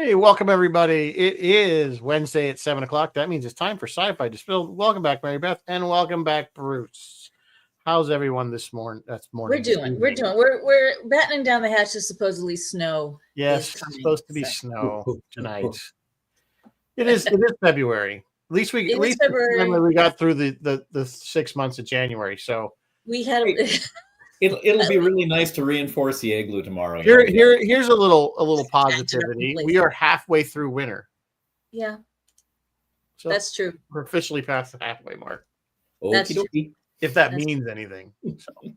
Hey, welcome everybody. It is Wednesday at 7 o'clock. That means it's time for Sci-Fi Distilled. Welcome back, Mary Beth, and welcome back, Bruce. How's everyone this morning? That's morning. We're doing. We're battening down the hatch to supposedly snow. Yes, it's supposed to be snow tonight. It is February. At least February. We got through the 6 months of January. So we had. It'll be really nice to reinforce the igloo tomorrow. Here's a little positivity. We are halfway through winter. Yeah, so that's true. We're officially past the halfway mark. That's true. If that means anything. So.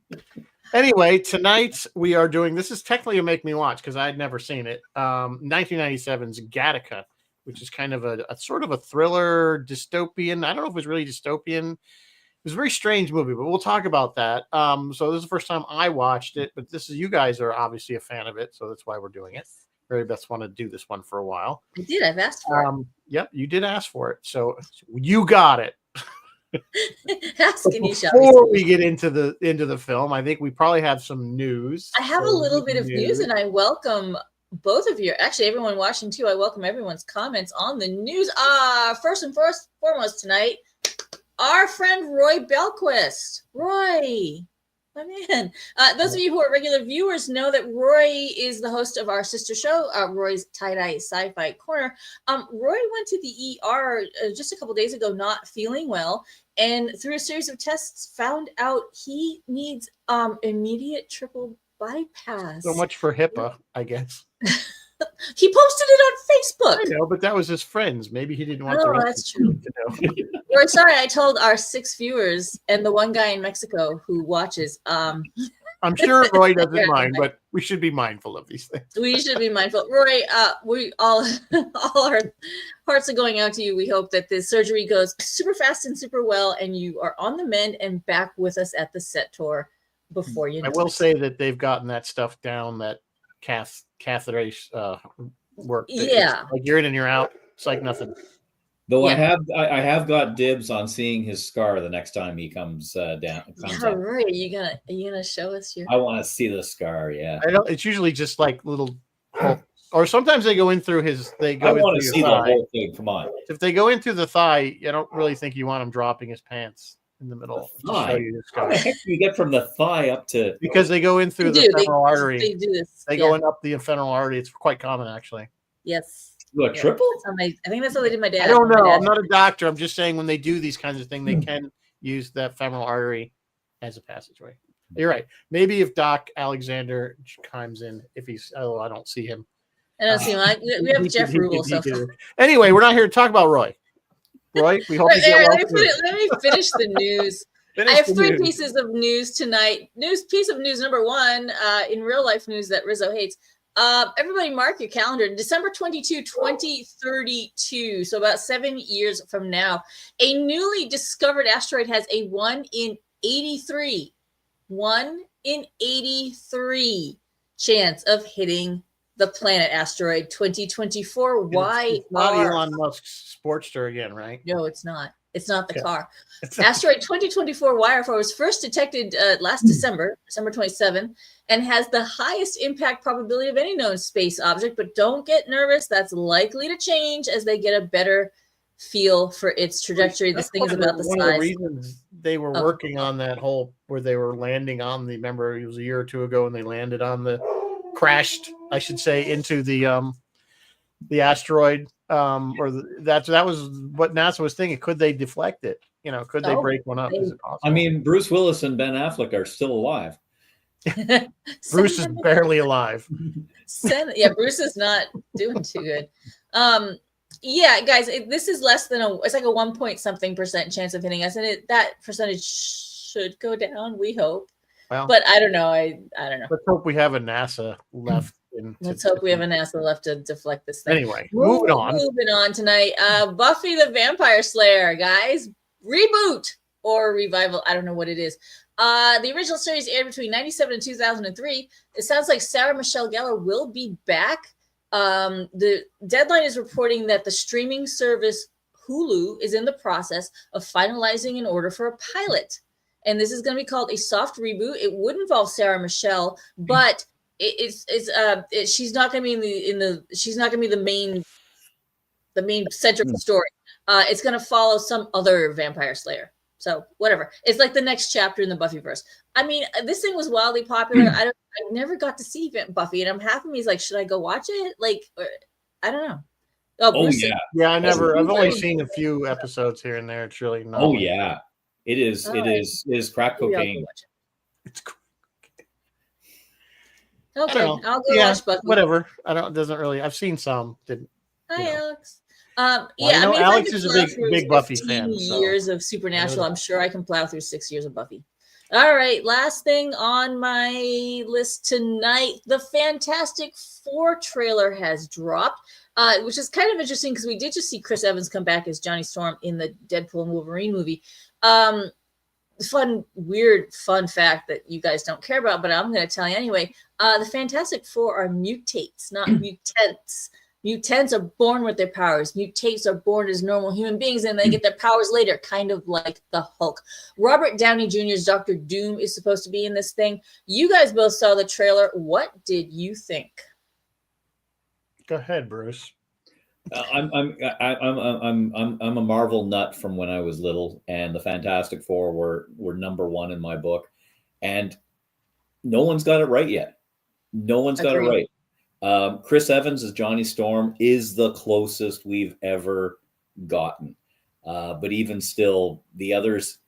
Anyway, tonight we are doing. This is technically a make me watch because I had never seen it. 1997's Gattaca, which is kind of a sort of a thriller dystopian. I don't know if it was really dystopian. It was a very strange movie, but we'll talk about that. So this is the first time I watched it, but you guys are obviously a fan of it, so that's why we're doing it. Mary Beth's wanted to do this one for a while. I did. I've asked for it. Yep, you did ask for it, so you got it. Before we get into the film, I think we probably have some news. I have a little bit of news, and I welcome both of you. Actually, everyone watching too. I welcome everyone's comments on the news. First and foremost tonight, our friend Roy Belquist. Roy, my man. Those of you who are regular viewers know that Roy is the host of our sister show, Roy's Tie-Dye Sci-Fi Corner. Roy went to the ER just a couple days ago, not feeling well, and through a series of tests found out he needs immediate triple bypass. So much for HIPAA, I guess. He posted it on Facebook. I know, but that was his friends. Maybe he didn't want that's true. to know. We're sorry, I told our 6 viewers and the one guy in Mexico who watches. I'm sure Roy doesn't mind, but we should be mindful of these things. We should be mindful. Roy, we all our hearts are going out to you. We hope that this surgery goes super fast and super well, and you are on the mend and back with us at the set tour before you know I will say that they've gotten that stuff down, that catheter work. Yeah, like you're in and you're out. It's like nothing. Though I have got dibs on seeing his scar the next time he comes down. Right. Are you gonna show us your? I want to see the scar. Yeah. I know it's usually just like little, or sometimes they go in through his. I want to see the whole thing. Come on. If they go in through the thigh, I don't really think you want him dropping his pants in the middle. How the heck do you get from the thigh up to? Because they go in through the femoral artery. They do this. They go in up the femoral artery. It's quite common, actually. Yes. Triple? I think that's how they did my dad. I don't know. I'm not a doctor. I'm just saying when they do these kinds of things, they can use that femoral artery as a passageway. You're right. Maybe if Doc Alexander chimes in, if he's, I don't see him. I don't see him. We have Jeff Rubel. So anyway, we're not here to talk about Roy. Roy, we hope you get well. Let me finish the news. I have 3 pieces of news tonight. Piece of news number 1, in real life news that Rizzo hates. Everybody mark your calendar. December 22, 2032. So about 7 years from now, a newly discovered asteroid has a 1 in 83 chance of hitting the planet asteroid 2024. Why? Not Elon Musk's Sportster again, right? No, it's not. It's not the car. Asteroid 2024 YR4 was first detected last December 27, and has the highest impact probability of any known space object. But don't get nervous. That's likely to change as they get a better feel for its trajectory. This thing is about the size. One of the reasons they were working on that whole where they were landing on the, remember it was a year or 2 ago, and they landed on crashed, I should say, into the asteroid. That was what NASA was thinking. Could they deflect it? Could they break one up? Is it possible? I mean, Bruce Willis and Ben Affleck are still alive. Bruce is barely alive. Bruce is not doing too good. Yeah, guys, this is less than it's like a 1% chance of hitting us, and that percentage should go down. We hope. Well, but I don't know. I don't know. Let's hope we have a NASA left. Let's hope we have a NASA left to deflect this thing. Anyway, moving on tonight. Buffy the Vampire Slayer, guys. Reboot or revival. I don't know what it is. The original series aired between 1997 and 2003. It sounds like Sarah Michelle Gellar will be back. The Deadline is reporting that the streaming service Hulu is in the process of finalizing an order for a pilot. And this is going to be called a soft reboot. It would involve Sarah Michelle, but she's not going to be she's not going to be the main center of the story. It's going to follow some other vampire slayer. So whatever. It's like the next chapter in the Buffyverse. I mean, this thing was wildly popular. I never got to see Buffy, and I'm half of me is like, should I go watch it? Like, I don't know. Oh yeah, yeah. I've only seen a few episodes here and there. It's really not. Oh yeah, it is. It is crack cocaine. It's cool. Okay, I'll go watch Buffy. Whatever. It doesn't really. I've seen some. Hi, Alex. I mean, Alex is a big Buffy fan. Years of Supernatural. I'm sure I can plow through 6 years of Buffy. All right, last thing on my list tonight, the Fantastic Four trailer has dropped, which is kind of interesting because we did just see Chris Evans come back as Johnny Storm in the Deadpool and Wolverine movie. Weird fun fact that you guys don't care about, but I'm going to tell you anyway. The Fantastic Four are mutates, not mutants. Mutants are born with their powers. Mutates are born as normal human beings, and they get their powers later, kind of like the Hulk. Robert Downey Jr.'s Dr. Doom is supposed to be in this thing. You guys both saw the trailer. What did you think? Go ahead, Bruce. I'm a Marvel nut from when I was little, and the Fantastic Four were number one in my book, and no one's got it right yet. No one's got it right. Chris Evans as Johnny Storm is the closest we've ever gotten, but even still, the others,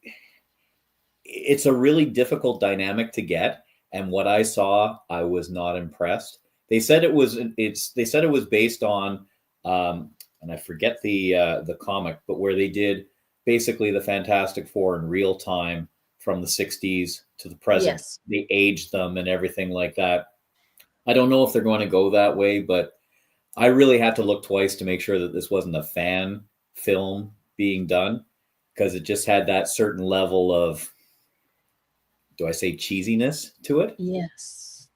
it's a really difficult dynamic to get. And what I saw, I was not impressed. They said it was based on. And I forget the comic, but where they did basically the Fantastic Four in real time from the 60s to the present. Yes. They aged them and everything like that. I don't know if they're going to go that way, but I really had to look twice to make sure that this wasn't a fan film being done, because it just had that certain level of, do I say cheesiness to it? Yes.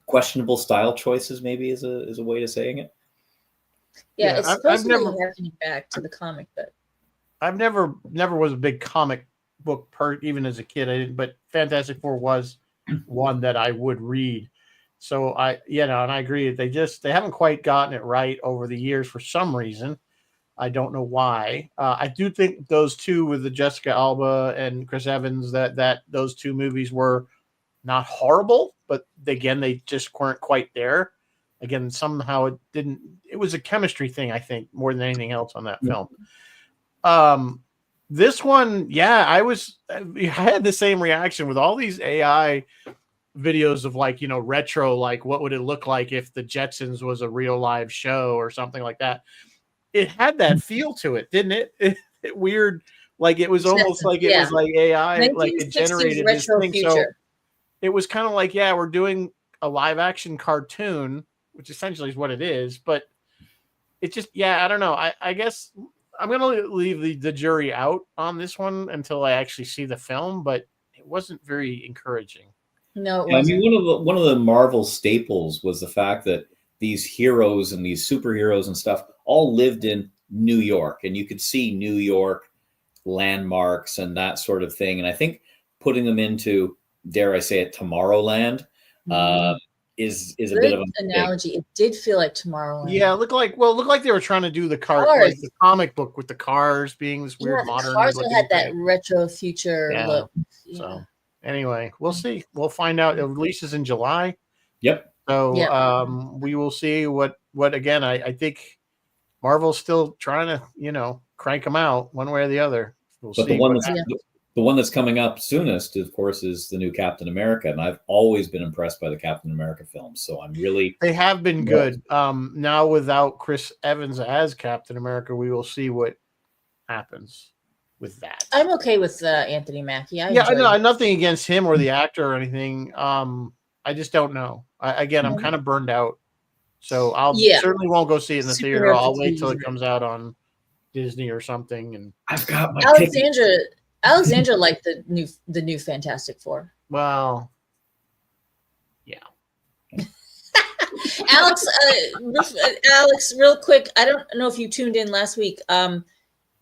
Questionable style choices maybe is a way of saying it. Yeah, it's supposed to be harkening back to the comic, but I've never was a big comic book even as a kid. But Fantastic Four was one that I would read. So and I agree. They haven't quite gotten it right over the years for some reason. I don't know why. I do think those two with the Jessica Alba and Chris Evans, that those two movies were not horrible, but again, they just weren't quite there. Again, somehow it was a chemistry thing, I think, more than anything else on that film. This one, I had the same reaction with all these AI videos of retro, like what would it look like if the Jetsons was a real live show or something like that. It had that feel to it, didn't it? It weird, like it was almost like it was like AI, like it generated this thing. Future. So it was kind of like, we're doing a live action cartoon, which essentially is what it is, but it just, I don't know. I guess I'm going to leave the jury out on this one until I actually see the film, but it wasn't very encouraging. No, I mean, one of the Marvel staples was the fact that these heroes and these superheroes and stuff all lived in New York, and you could see New York landmarks and that sort of thing. And I think putting them into, dare I say it, Tomorrowland, is a bit of an analogy. It did feel like Tomorrowland. Yeah, it looked like they were trying to do the like the comic book with the cars being this weird modern. Cars had that retro future look. Yeah. So anyway, we'll see. We'll find out. It releases in July. Yep. So we will see what again. I think Marvel's still trying to crank them out one way or the other. We'll see. The one that's coming up soonest, of course, is the new Captain America, and I've always been impressed by the Captain America films. So they have been good. Now without Chris Evans as Captain America, we will see what happens with that. I'm okay with Anthony Mackie. I know nothing against him or the actor or anything. I just don't know. I'm kind of burned out, so I'll certainly won't go see it in the theater. I'll wait till it comes out on Disney or something. And I've got my Alexandra liked the new Fantastic Four. Well, yeah. Alex, real quick. I don't know if you tuned in last week.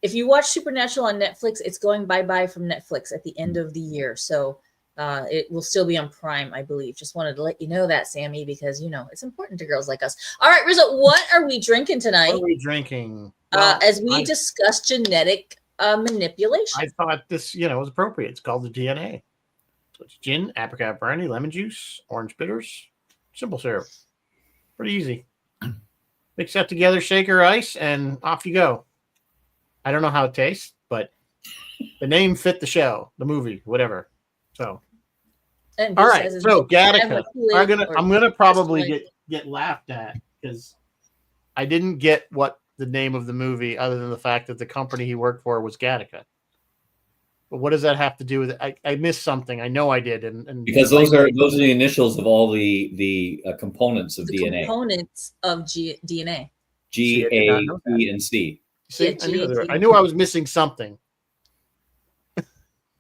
If you watch Supernatural on Netflix, it's going bye-bye from Netflix at the end of the year. So It will still be on Prime, I believe. Just wanted to let you know that, Sammy, because it's important to girls like us. All right, Rizzo, what are we drinking tonight? What are we drinking? Well, as we discuss genetic manipulation. I thought this, was appropriate. It's called the DNA. So it's gin, apricot brandy, lemon juice, orange bitters, simple syrup. Pretty easy. Mix that together, shaker, ice, and off you go. I don't know how it tastes, but the name fit the show, the movie, whatever. So, all right. So Gattaca. I'm gonna probably get laughed at because I didn't get what the name of the movie, other than the fact that the company he worked for was Gattaca. But what does that have to do with it? I missed something. I know I did, and because those are the initials of all the components of DNA. Components of DNA. G, A, E, and C. See, I knew I was missing something.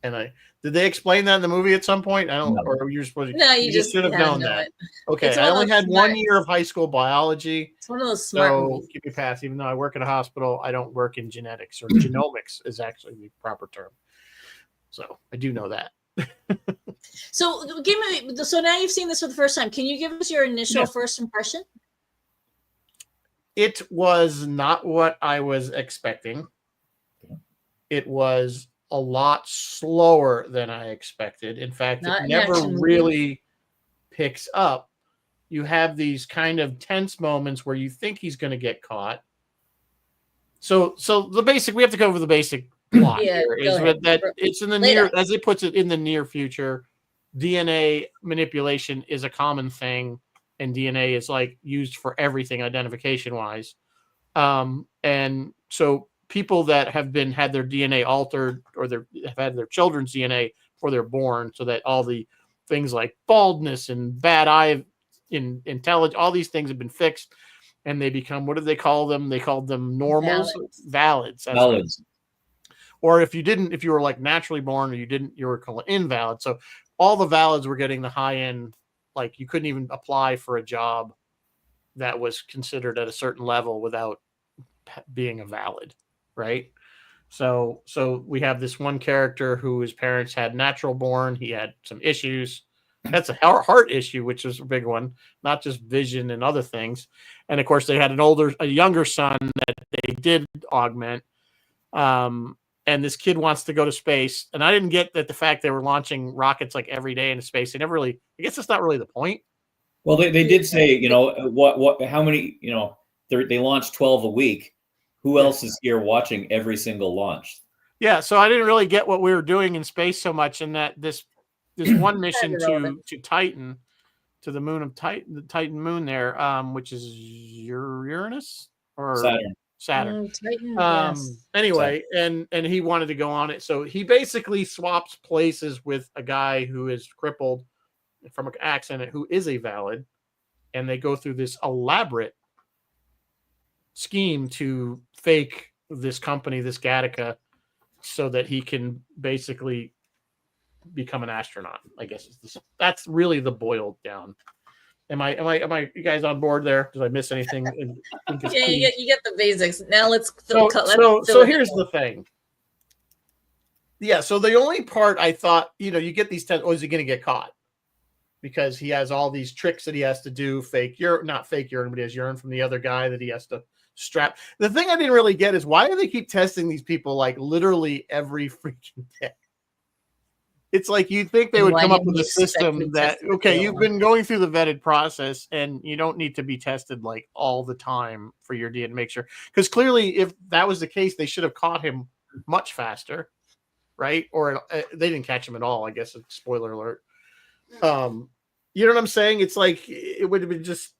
And did they explain that in the movie at some point? I don't know. Or you're supposed to. No, you just should have known that. Okay, I only had 1 year of high school biology. It's one of those smart movies. Keep me past. Even though I work at a hospital, I don't work in genetics, or genomics is actually the proper term. So I do know that. So now you've seen this for the first time. Can you give us your initial first impression? It was not what I was expecting. It was a lot slower than I expected. In fact, it never really picks up. You have these kind of tense moments where you think he's going to get caught. So we have to go over the basic plot here is that it's in the near, as it puts it, in the near future. DNA manipulation is a common thing, and DNA is like used for everything identification wise. And so people that have had their DNA altered, or have had their children's DNA before they're born, so that all the things like baldness and bad eye intelligence, all these things have been fixed, and they become, what did they call them? They called them normals, valids. Or if you were like naturally born, or you were called invalid. So all the valids were getting the high end, like you couldn't even apply for a job that was considered at a certain level without being a valid, right? So we have this one character who his parents had natural born. He had some issues. That's a heart issue, which was a big one, not just vision and other things. And of course, they had a younger son that they did augment. And this kid wants to go to space. And I didn't get that the fact they were launching rockets like every day into space. They never really, I guess that's not really the point. Well, they did say, how many, they launched 12 a week. Who else is here watching every single launch? Yeah. So I didn't really get what we were doing in space so much, in that this one mission to Titan, to the moon of Titan, the Titan moon there, which is Uranus or Saturn. Titan, yes. Anyway, and he wanted to go on it. So he basically swaps places with a guy who is crippled from an accident, who is a valid, and they go through this elaborate scheme to fake this company, this Gattaca, so that he can basically become an astronaut. I guess that's really the boiled down. Am I you guys on board there? Did I miss anything? Yeah, you get the basics. Now let's so here's the thing. Yeah, so the only part I thought, you get these 10, is he going to get caught? Because he has all these tricks that he has to do, not fake urine, but he has urine from the other guy that he has to strap. The thing I didn't really get is, why do they keep testing these people like literally every freaking day? It's like you'd think they would come up with a system that, okay, you've been going through the vetted process and you don't need to be tested like all the time for your DNA to make sure. Because clearly, if that was the case, they should have caught him much faster, right? Or they didn't catch him at all, I guess. Spoiler alert. You know what I'm saying? It's like it would have been just.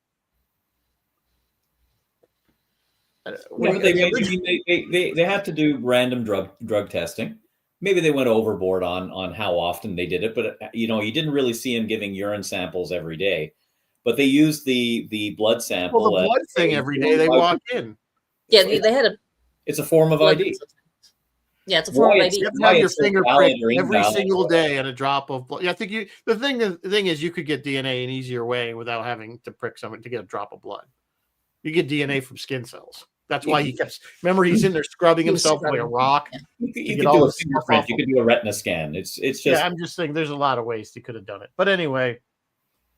They had to do random drug testing. Maybe they went overboard on how often they did it, but you didn't really see him giving urine samples every day. But they used the blood sample. Well, the blood thing every day they walk in. Yeah, they had a. It's a form of ID. Yeah, it's a form of ID. You have to have your fingerprint every single day and a drop of blood. Yeah, I think the thing is you could get DNA an easier way without having to prick someone to get a drop of blood. You get DNA from skin cells. That's why he kept. Remember, he's in there scrubbing himself like a rock. Yeah. You could do a fingerprint. You could do a retina scan. It's just. Yeah, I'm just saying. There's a lot of ways he could have done it. But anyway,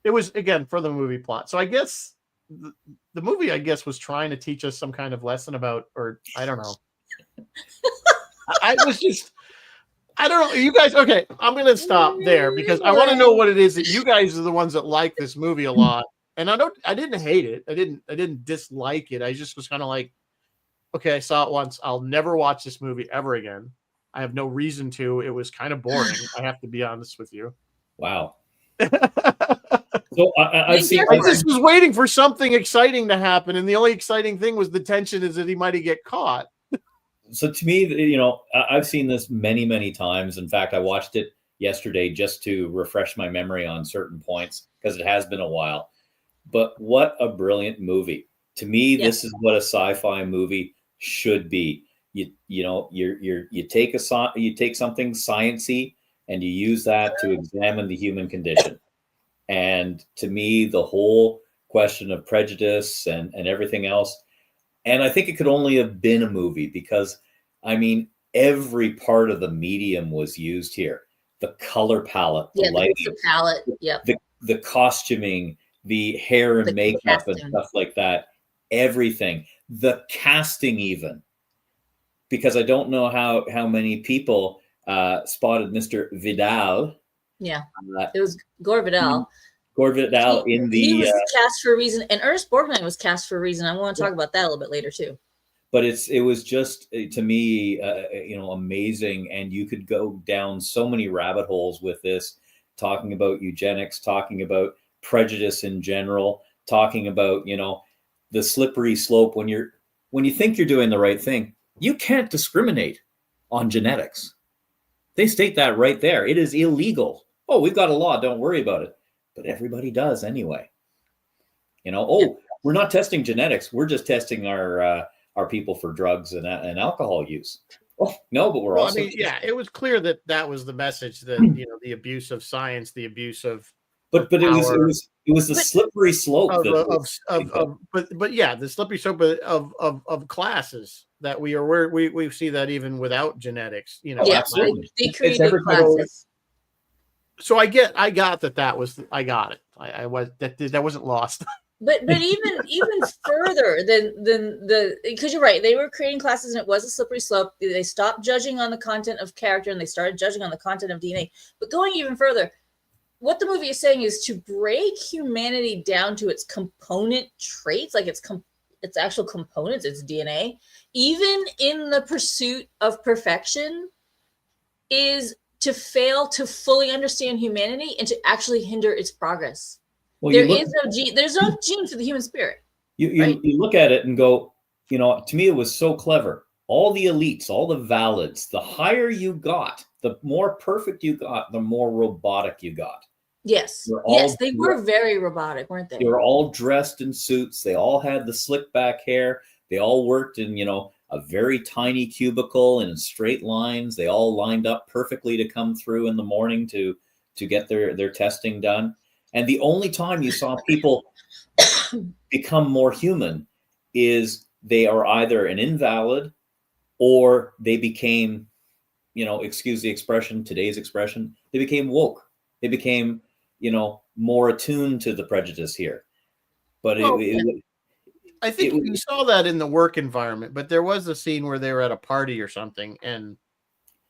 it was again for the movie plot. So I guess the movie, I guess, was trying to teach us some kind of lesson about, or I don't know. I was just. I don't know. You guys, okay, I'm going to stop there because I want to know what it is that you guys are the ones that like this movie a lot. And I didn't hate it. I didn't dislike it. I just was kind of like, okay, I saw it once. I'll never watch this movie ever again. I have no reason to. It was kind of boring. I have to be honest with you. Wow. So I just was waiting for something exciting to happen. And the only exciting thing was the tension is that he might get caught. So to me, you know, I've seen this many, many times. In fact, I watched it yesterday just to refresh my memory on certain points because it has been a while. But what a brilliant movie. To me, this is what a sci-fi movie should be. You take something sciencey and you use that to examine the human condition. And to me, the whole question of prejudice and everything else. And I think it could only have been a movie because, I mean, every part of the medium was used here. The color palette, the lighting, the palette, the costuming, the hair and makeup and stuff like that. Everything. The casting even. Because I don't know how many people spotted Mr. Vidal. Yeah, it was Gore Vidal. Gore Vidal he was cast for a reason, and Ernest Borgnine was cast for a reason. I want to talk about that a little bit later too. But it was just to me, amazing, and you could go down so many rabbit holes with this, talking about eugenics, talking about prejudice in general, talking about the slippery slope when you think you're doing the right thing. You can't discriminate on genetics. They state that right there. It is illegal. Oh, we've got a law. Don't worry about it. But everybody does anyway. We're not testing genetics. We're just testing our people for drugs and alcohol use. Oh, no, but we're also. It was clear that was the message that, the abuse of science, the abuse of. But it was the slippery slope the slippery slope of classes that we see that even without genetics, absolutely. They created classes. So I got that was I got it. I was that wasn't lost. But even further than because you're right, they were creating classes and it was a slippery slope. They stopped judging on the content of character and they started judging on the content of DNA. But going even further, what the movie is saying is to break humanity down to its component traits, like its actual components, its DNA, even in the pursuit of perfection, is to fail to fully understand humanity and to actually hinder its progress. Well, there's no gene for the human spirit. You look at it and go, to me, it was so clever. All the elites, all the valids, the higher you got, the more perfect you got, the more robotic you got. Yes. They were very robotic, weren't they? They were all dressed in suits. They all had the slick back hair. They all worked in, a very tiny cubicle and in straight lines. They all lined up perfectly to come through in the morning to get their testing done. And the only time you saw people become more human is they are either an invalid or they became, excuse the expression, today's expression, they became woke. They became, more attuned to the prejudice here. But I think we saw that in the work environment, but there was a scene where they were at a party or something, and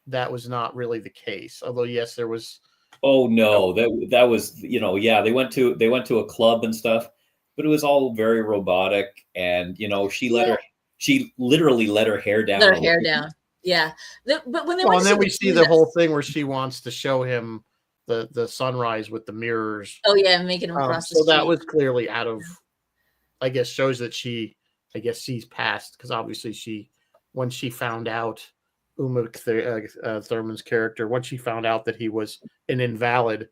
that was not really the case. Although, yes, there was. Oh no, that was they went to a club and stuff, but it was all very robotic, and she literally let her hair down. Let her hair down. Yeah, but when they and then we see the whole thing where she wants to show him the sunrise with the mirrors. Oh yeah, making him cross the street. So that was clearly out of. I guess shows that she sees past, because obviously when she found out Uma Thurman's character, when she found out that he was an invalid,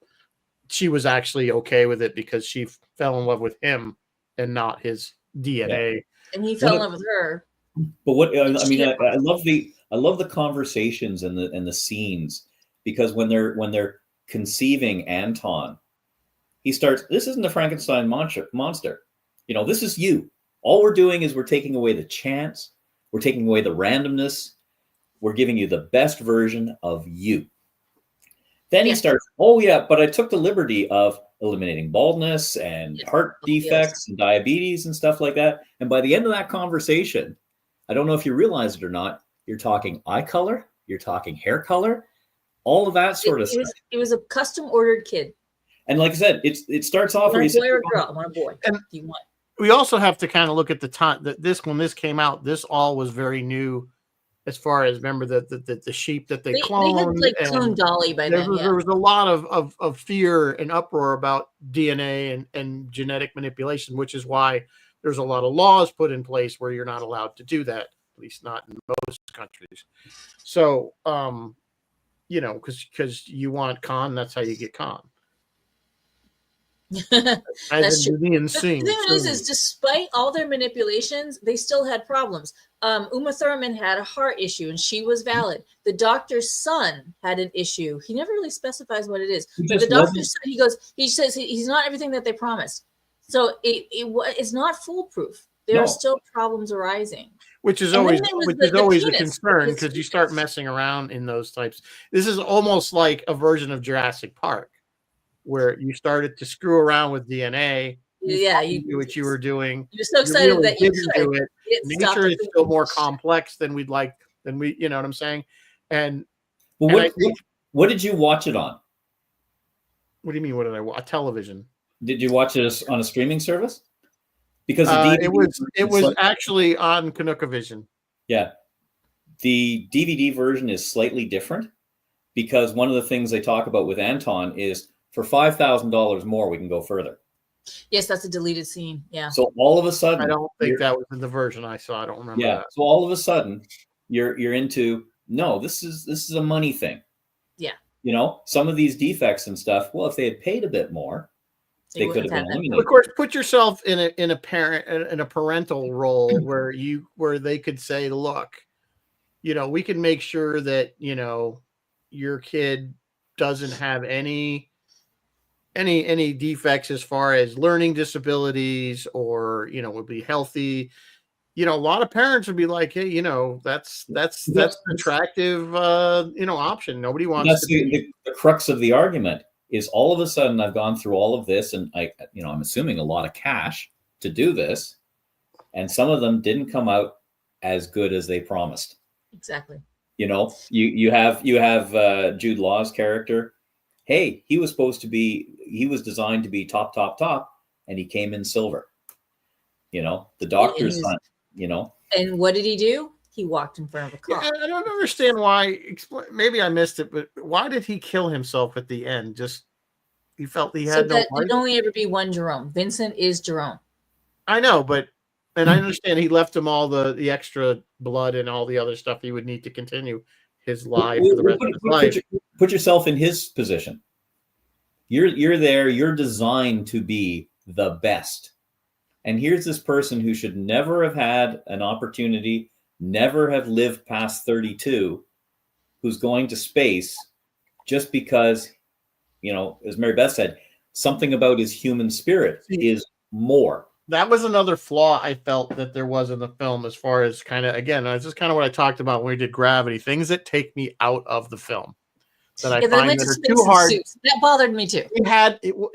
she was actually okay with it because she fell in love with him and not his DNA. Yeah. And he fell in love with her. But what I love the conversations and the scenes, because when they're conceiving Anton, he starts. This isn't a Frankenstein monster. This is you. All we're doing is we're taking away the chance. We're taking away the randomness. We're giving you the best version of you. Then he starts, oh yeah, but I took the liberty of eliminating baldness and heart defects and diabetes and stuff like that. And by the end of that conversation, I don't know if you realize it or not, you're talking eye color, you're talking hair color, all of that sort of stuff. It was a custom ordered kid. And like I said, it starts off where you say, or a girl, I want a boy. And you want. We also have to kind of look at the time that when this came out, this all was very new. As far as, remember the sheep that they cloned, they had cloned Dolly by then. There was a lot of fear and uproar about DNA and genetic manipulation, which is why there's a lot of laws put in place where you're not allowed to do that, at least not in most countries. So, because you want Khan, that's how you get Khan. That's true. The thing is, despite all their manipulations, they still had problems. Uma Thurman had a heart issue, and she was valid. The doctor's son had an issue. He never really specifies what it is, but the doctor's son, he says he's not everything that they promised. So it's not foolproof. There are still problems arising. Which is always a concern, because you start messing around in those types. This is almost like a version of Jurassic Park, where you started to screw around with DNA. You knew what you were doing. You're so excited really that you could do it. Nature is still more complex than you know what I'm saying? And what did you watch it on? What do you mean? What did I watch? Television. Did you watch it on a streaming service? Because it was actually on CanuckaVision. Yeah. The DVD version is slightly different, because one of the things they talk about with Anton is, for $5,000 more, we can go further. Yes, that's a deleted scene. Yeah. So all of a sudden, I don't think that was in the version I saw. I don't remember. Yeah. That. So all of a sudden, you're into, no, this is a money thing. Yeah. Some of these defects and stuff. Well, if they had paid a bit more, they could have been eliminated. Of course, put yourself in a parental role where they could say, look, we can make sure that your kid doesn't have any defects as far as learning disabilities, or would be healthy. A lot of parents would be like, hey, that's an attractive option. Nobody wants. That's the crux of the argument. Is all of a sudden I've gone through all of this, and I'm assuming a lot of cash to do this, and some of them didn't come out as good as they promised. Exactly. You have Jude Law's character. Hey, he was designed to be top, and he came in silver. The doctor's son, And what did he do? He walked in front of a car. Yeah, I don't understand why. Maybe I missed it, but why did he kill himself at the end? Just he felt he had no life. There'd only ever be one Jerome. Vincent is Jerome. I know, and I understand he left him all the extra blood and all the other stuff he would need to continue his life for the rest of his life. Put yourself in his position. You're there. You're designed to be the best, and here's this person who should never have had an opportunity, never have lived past 32, who's going to space just because, as Mary Beth said, something about his human spirit is more. That was another flaw I felt that there was in the film, as far as this is kind of what I talked about when we did Gravity, things that take me out of the film. That I find that are too hard. That bothered me too.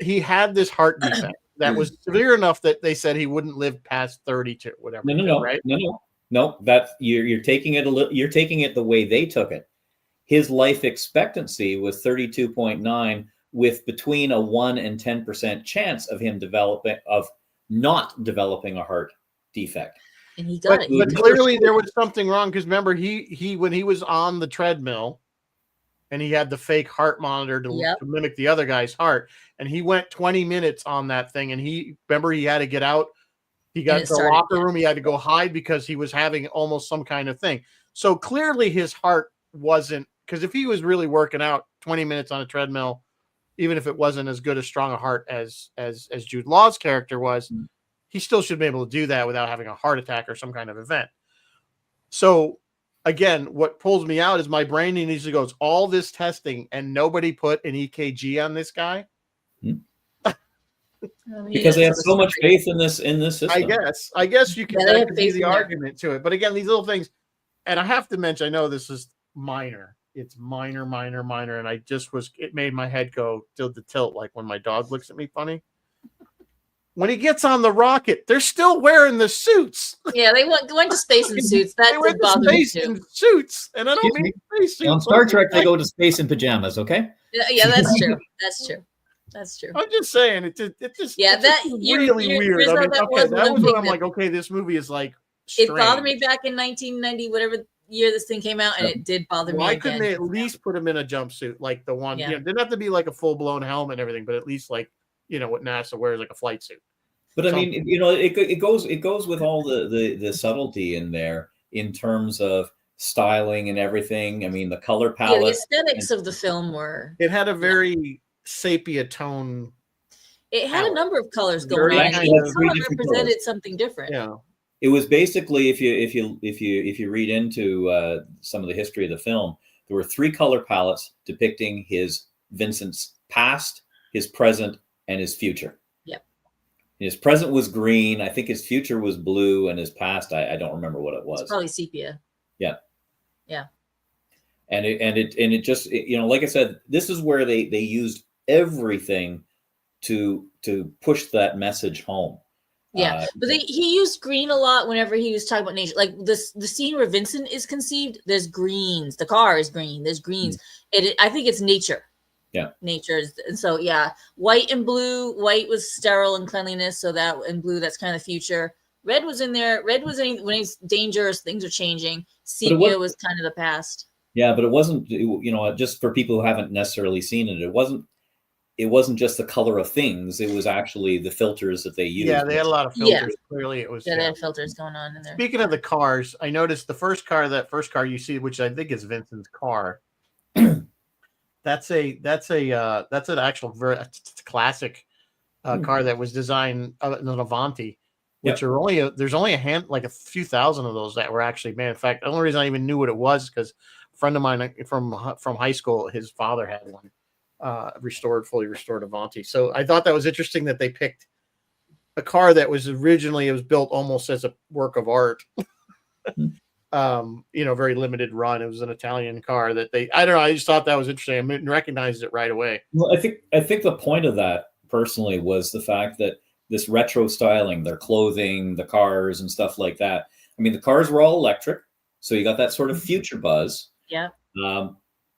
He had this heart defect that was severe enough that they said he wouldn't live past 32, whatever. No. That you're taking it you're taking it the way they took it. His life expectancy was 32.9, with between a 1 and 10% chance of him not developing a heart defect. And he got it. But clearly there was something wrong, because remember he when he was on the treadmill, and he had the fake heart monitor to mimic the other guy's heart, and he went 20 minutes on that thing, and he had to get out. He got to the locker room. He had to go hide because he was having almost some kind of thing. So clearly his heart wasn't, because if he was really working out 20 minutes on a treadmill, even if it wasn't as good as strong a heart as Jude Law's character was, he still should be able to do that without having a heart attack or some kind of event. So again, what pulls me out is my brain needs to go, all this testing and nobody put an EKG on this guy. Because they have so much faith in this system. I guess you can Yeah, they that have could be faith the in there. argument to it. But again, these little things, and I have to mention, I know this is minor. It's minor, and it made my head go to the tilt, like when my dog looks at me funny. When he gets on the rocket, they're still wearing the suits. Yeah, they went to space in suits. That did bother me too. In suits, and I don't Excuse mean space suits. On Star Trek, they go to space in pajamas. Okay. Yeah, that's true. That's true. I'm just saying it just Yeah, it's just really weird. I mean, that okay, that was when I'm that- like, okay, this movie is like It strange. bothered me back in 1990, whatever year this thing came out, and it did bother me. Why couldn't they at least put him in a jumpsuit like the one? Yeah. You know, didn't have to be like a full blown helmet and everything, but at least like what NASA wears, like a flight suit. But I mean, it goes with all the subtlety in there in terms of styling and everything. I mean, the color palette. Yeah, the aesthetics of the film were. It had a very sepia tone. It had a number of colors going Very on. nice. Each color different represented colors. something different. Yeah. It was basically, if you read into some of the history of the film, there were 3 color palettes depicting Vincent's past, his present, and his future. Yep. His present was green. I think his future was blue, and his past, I don't remember what it was. It's probably sepia. Yeah. Yeah. And it just, like I said, this is where they used everything to push that message home. Yeah, but he used green a lot whenever he was talking about nature. Like the scene where Vincent is conceived, there's greens. The car is green. There's greens. I think it's nature. Yeah, nature. And so white and blue. White was sterile and cleanliness. So that and blue, that's kind of the future. Red was in there. Red was when he's dangerous. Things are changing. Sepia was kind of the past. Yeah, but it wasn't. Just for people who haven't necessarily seen it, it wasn't just the color of things. It was actually the filters that they used. Yeah, they had a lot of filters. Yeah. Clearly, it was. Yeah, they had filters going on in there. Speaking of the cars, I noticed that first car you see, which I think is Vincent's car. that's an actual classic car that was designed in an Avanti, which are there's only a few thousand of those that were actually made. In fact, the only reason I even knew what it was because a friend of mine from high school, his father had one. Fully restored Avanti. So I thought that was interesting that they picked a car that was built almost as a work of art. Very limited run. It was an Italian car that I don't know. I just thought that was interesting. I recognized it right away. Well, I think the point of that personally was the fact that this retro styling, their clothing, the cars and stuff like that. I mean, the cars were all electric. So you got that sort of future buzz. Yeah.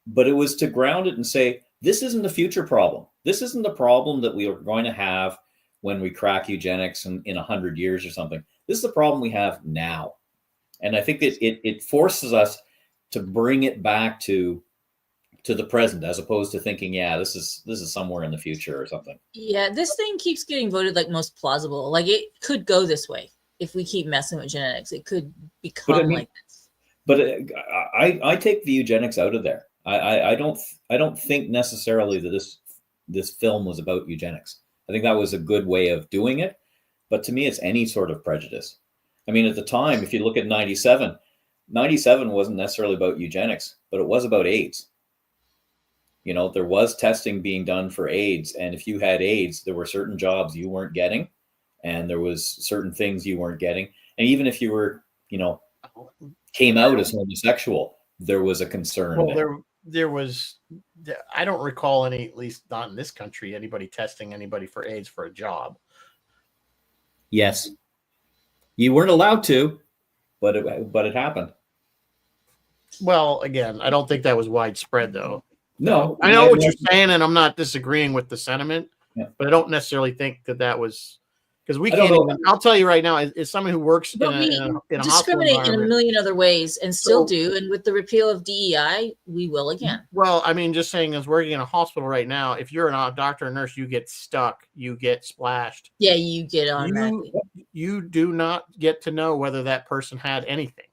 But it was to ground it and say, this isn't a future problem. This isn't the problem that we are going to have when we crack eugenics in 100 years or something. This is the problem we have now. And I think it forces us to bring it back to the present, as opposed to thinking, this is somewhere in the future or something. Yeah, this thing keeps getting voted like most plausible. Like it could go this way if we keep messing with genetics. It could become like this. But I take the eugenics out of there. I don't think necessarily that this film was about eugenics. I think that was a good way of doing it, but to me, it's any sort of prejudice. I mean, at the time, if you look at 97 wasn't necessarily about eugenics, but it was about AIDS. There was testing being done for AIDS, and if you had AIDS, there were certain jobs you weren't getting, and there was certain things you weren't getting, and even if you were, came out as homosexual, there was a concern. Well, there was, I don't recall any, at least not in this country, anybody testing anybody for AIDS for a job. Yes. You weren't allowed to, but it happened. Well, again, I don't think that was widespread though. No. I know what you're saying, and I'm not disagreeing with the sentiment, but I don't necessarily think that was because we can't even. I'll tell you right now, as someone who works in a discriminate in a million other ways and still do. And with the repeal of DEI, we will again. Well, I mean, just saying, as working in a hospital right now, if you're a doctor or nurse, you get stuck, you get splashed. Yeah, you get automatically. You do not get to know whether that person had anything.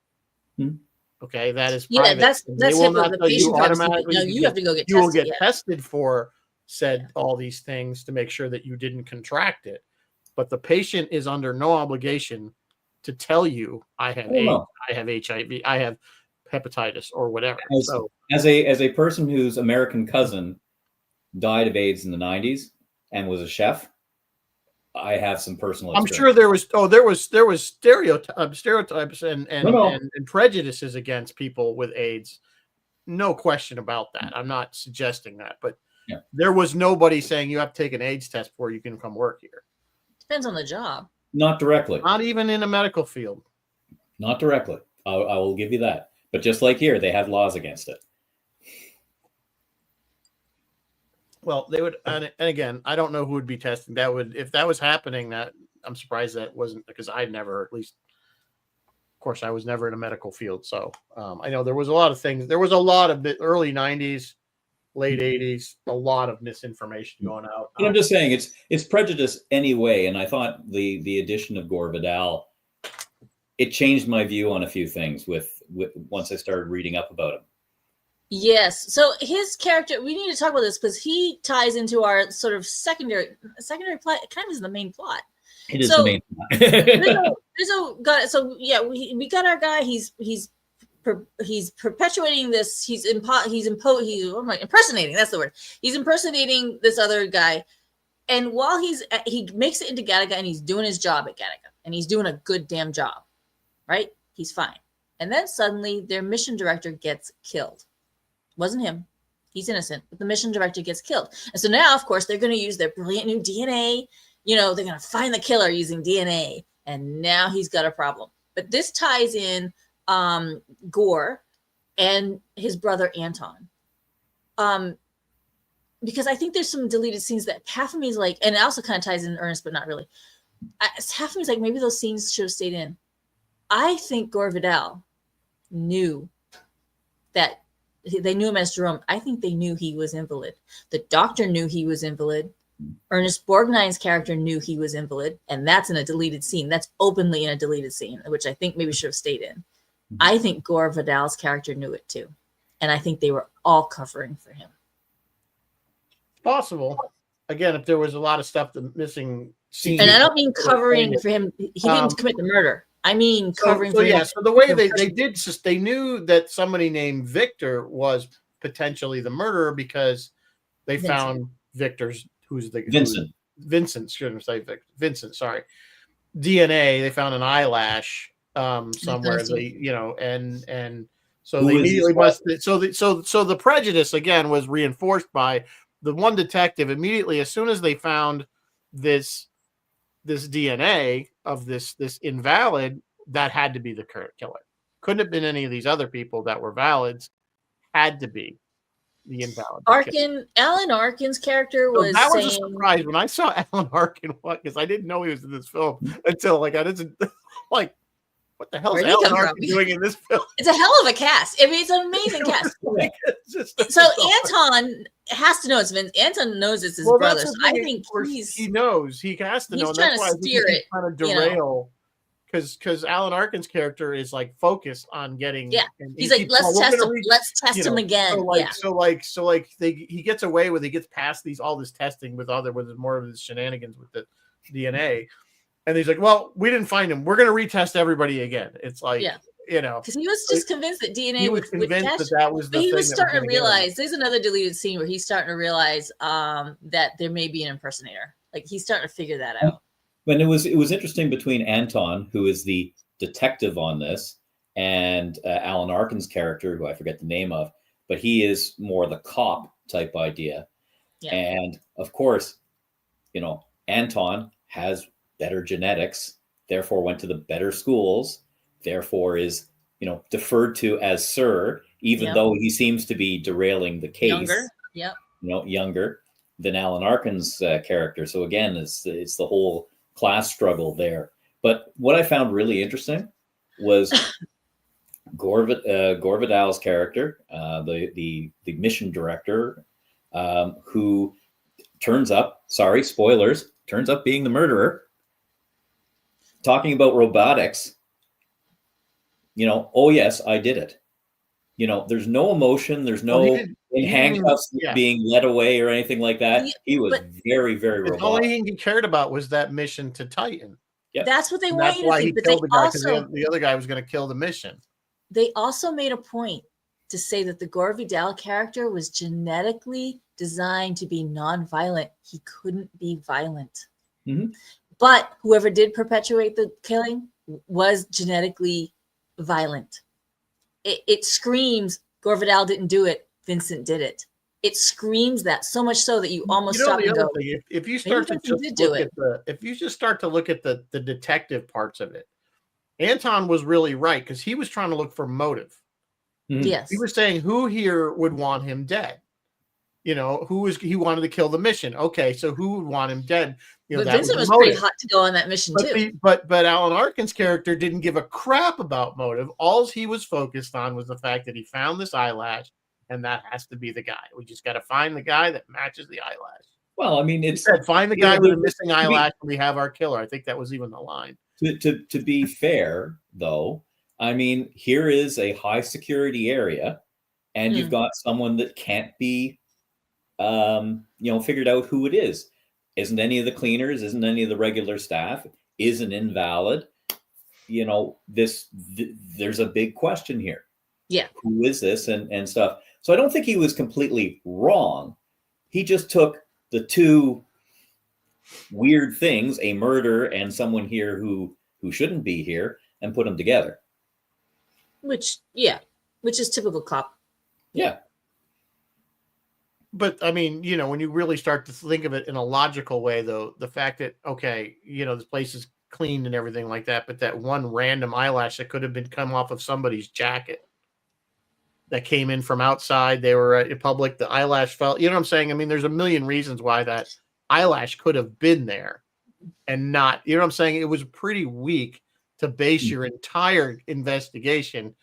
Okay, that is private. That's HIPAA. The patient automatically. No, you have to go get tested. You will get tested for all these things to make sure that you didn't contract it. But the patient is under no obligation to tell you, I have AIDS, I have HIV, I have hepatitis, or whatever. As a person whose American cousin died of AIDS in the 90s and was a chef, I have some personal I'm experience. sure there was stereotypes and No. and prejudices against people with AIDS. No question about that. I'm not suggesting that, but Yeah. there was nobody saying you have to take an AIDS test before you can come work here. Depends on the job. Not directly. Not even in a medical field. Not directly. I will give you that. But just like here, they have laws against it. Well, they would, and again, I don't know who would be testing. That would, if that was happening, that I'm surprised that wasn't, because I'd never, at least, of course, I was never in a medical field. So I know there was a lot of things. There was a lot of the early 90s, late 80s, a lot of misinformation going out. And I'm just saying it's prejudice anyway. And I thought the addition of Gore Vidal, it changed my view on a few things with once I started reading up about him. Yes. So his character, we need to talk about this because he ties into our sort of secondary plot. It kind of is the main plot. It is So, the main plot. So yeah, we got our guy. He's perpetuating this. He's impersonating. That's the word. He's impersonating this other guy. And while he makes it into Gattaca and he's doing his job at Gattaca and he's doing a good damn job, right? He's fine. And then suddenly their mission director gets killed. Wasn't him. He's innocent, but the mission director gets killed. And so now, of course, they're going to use their brilliant new DNA. You know, they're going to find the killer using DNA. And now he's got a problem. But this ties in Gore and his brother Anton. Because I think there's some deleted scenes that half of me is like, and it also kind of ties in Ernest, but not really. Half of me is like, maybe those scenes should have stayed in. I think Gore Vidal knew that they knew him as Jerome. I think they knew he was invalid. The doctor knew he was invalid. Ernest Borgnine's character knew he was invalid, and that's in a deleted scene. That's openly in a deleted scene, which I think maybe should have stayed in. I think Gore Vidal's character knew it too, and I think they were all covering for him. Possible. Again, if there was a lot of stuff the missing scenes. And I don't mean covering for him. He didn't commit the murder. I mean covering for him. Yeah, so the way they knew that somebody named Victor was potentially the murderer because they found Victor's Vincent, shouldn't say Victor. Vincent, sorry. DNA, they found an eyelash somewhere, and so they immediately so the prejudice again was reinforced by the one detective immediately as soon as they found this DNA of this invalid, that had to be the current killer. Couldn't have been any of these other people that were valids. Had to be the invalid. Alan Arkin's character was. That was a surprise when I saw Alan Arkin, because I didn't know he was in this film until I didn't like. What the hell is Alan Arkin doing in this film? It's a hell of a cast. I mean, it's an amazing cast. So Anton has to know it's Vince. Anton knows it's his brother. So I think he knows. He has to know. He's trying to steer it. Trying to derail. Because Alan Arkin's character is like focused on getting. Yeah, he's like, let's test him. Let's test him again. He gets away with. He gets past all this testing with more of his shenanigans with the DNA. And he's like, well, we didn't find him. We're going to retest everybody again. It's like, because he was just convinced that DNA would catch. That was the thing. He was starting to realize, there's another deleted scene where he's starting to realize that there may be an impersonator. Like he's starting to figure that out. But it was interesting between Anton, who is the detective on this, and Alan Arkin's character, who I forget the name of, but he is more the cop type idea. Yeah. And of course, Anton has better genetics, therefore went to the better schools, therefore is, deferred to as Sir, even though he seems to be derailing the case. Younger than Alan Arkin's character. So again, it's the whole class struggle there. But what I found really interesting was Gore Vidal's character, the mission director, who turns up, sorry, spoilers, turns up being the murderer. Talking about robotics, oh yes, I did it. There's no emotion, there's no handcuffs being led away or anything like that. He was very, very robotic. The only thing he cared about was that mission to Titan. Yep. That's what they wanted to think. But killed the guy because the other guy was going to kill the mission. They also made a point to say that the Gore Vidal character was genetically designed to be non-violent. He couldn't be violent. Mm-hmm. But whoever did perpetuate the killing was genetically violent. It screams Gore Vidal didn't do it. Vincent did it. It screams that so much so that you almost stop and go. Thing, if you start to just look at the detective parts of it, Anton was really right because he was trying to look for motive. Mhm. Yes, He was saying who here would want him dead. He wanted to kill the mission. Okay, so who would want him dead? but Vincent was pretty hot to go on that mission too. But Alan Arkin's character didn't give a crap about motive. All he was focused on was the fact that he found this eyelash, and that has to be the guy. We just got to find the guy that matches the eyelash. Well, I mean, He said, find the guy with a missing eyelash, and we have our killer. I think that was even the line. To be fair, though, I mean, here is a high security area, and you've got someone that can't be, figured out who it is. Isn't any of the cleaners? Isn't any of the regular staff? Is an invalid? There's a big question here. Yeah. Who is this and stuff? So I don't think he was completely wrong. He just took the two weird things, a murder and someone here who shouldn't be here, and put them together. Which is typical cop. Yeah. But I mean, when you really start to think of it in a logical way, though, the fact that, okay, this place is cleaned and everything like that, but that one random eyelash that could have been come off of somebody's jacket that came in from outside, they were in public, the eyelash fell, you know what I'm saying? I mean, there's a million reasons why that eyelash could have been there and not, you know what I'm saying? It was pretty weak to base your entire investigation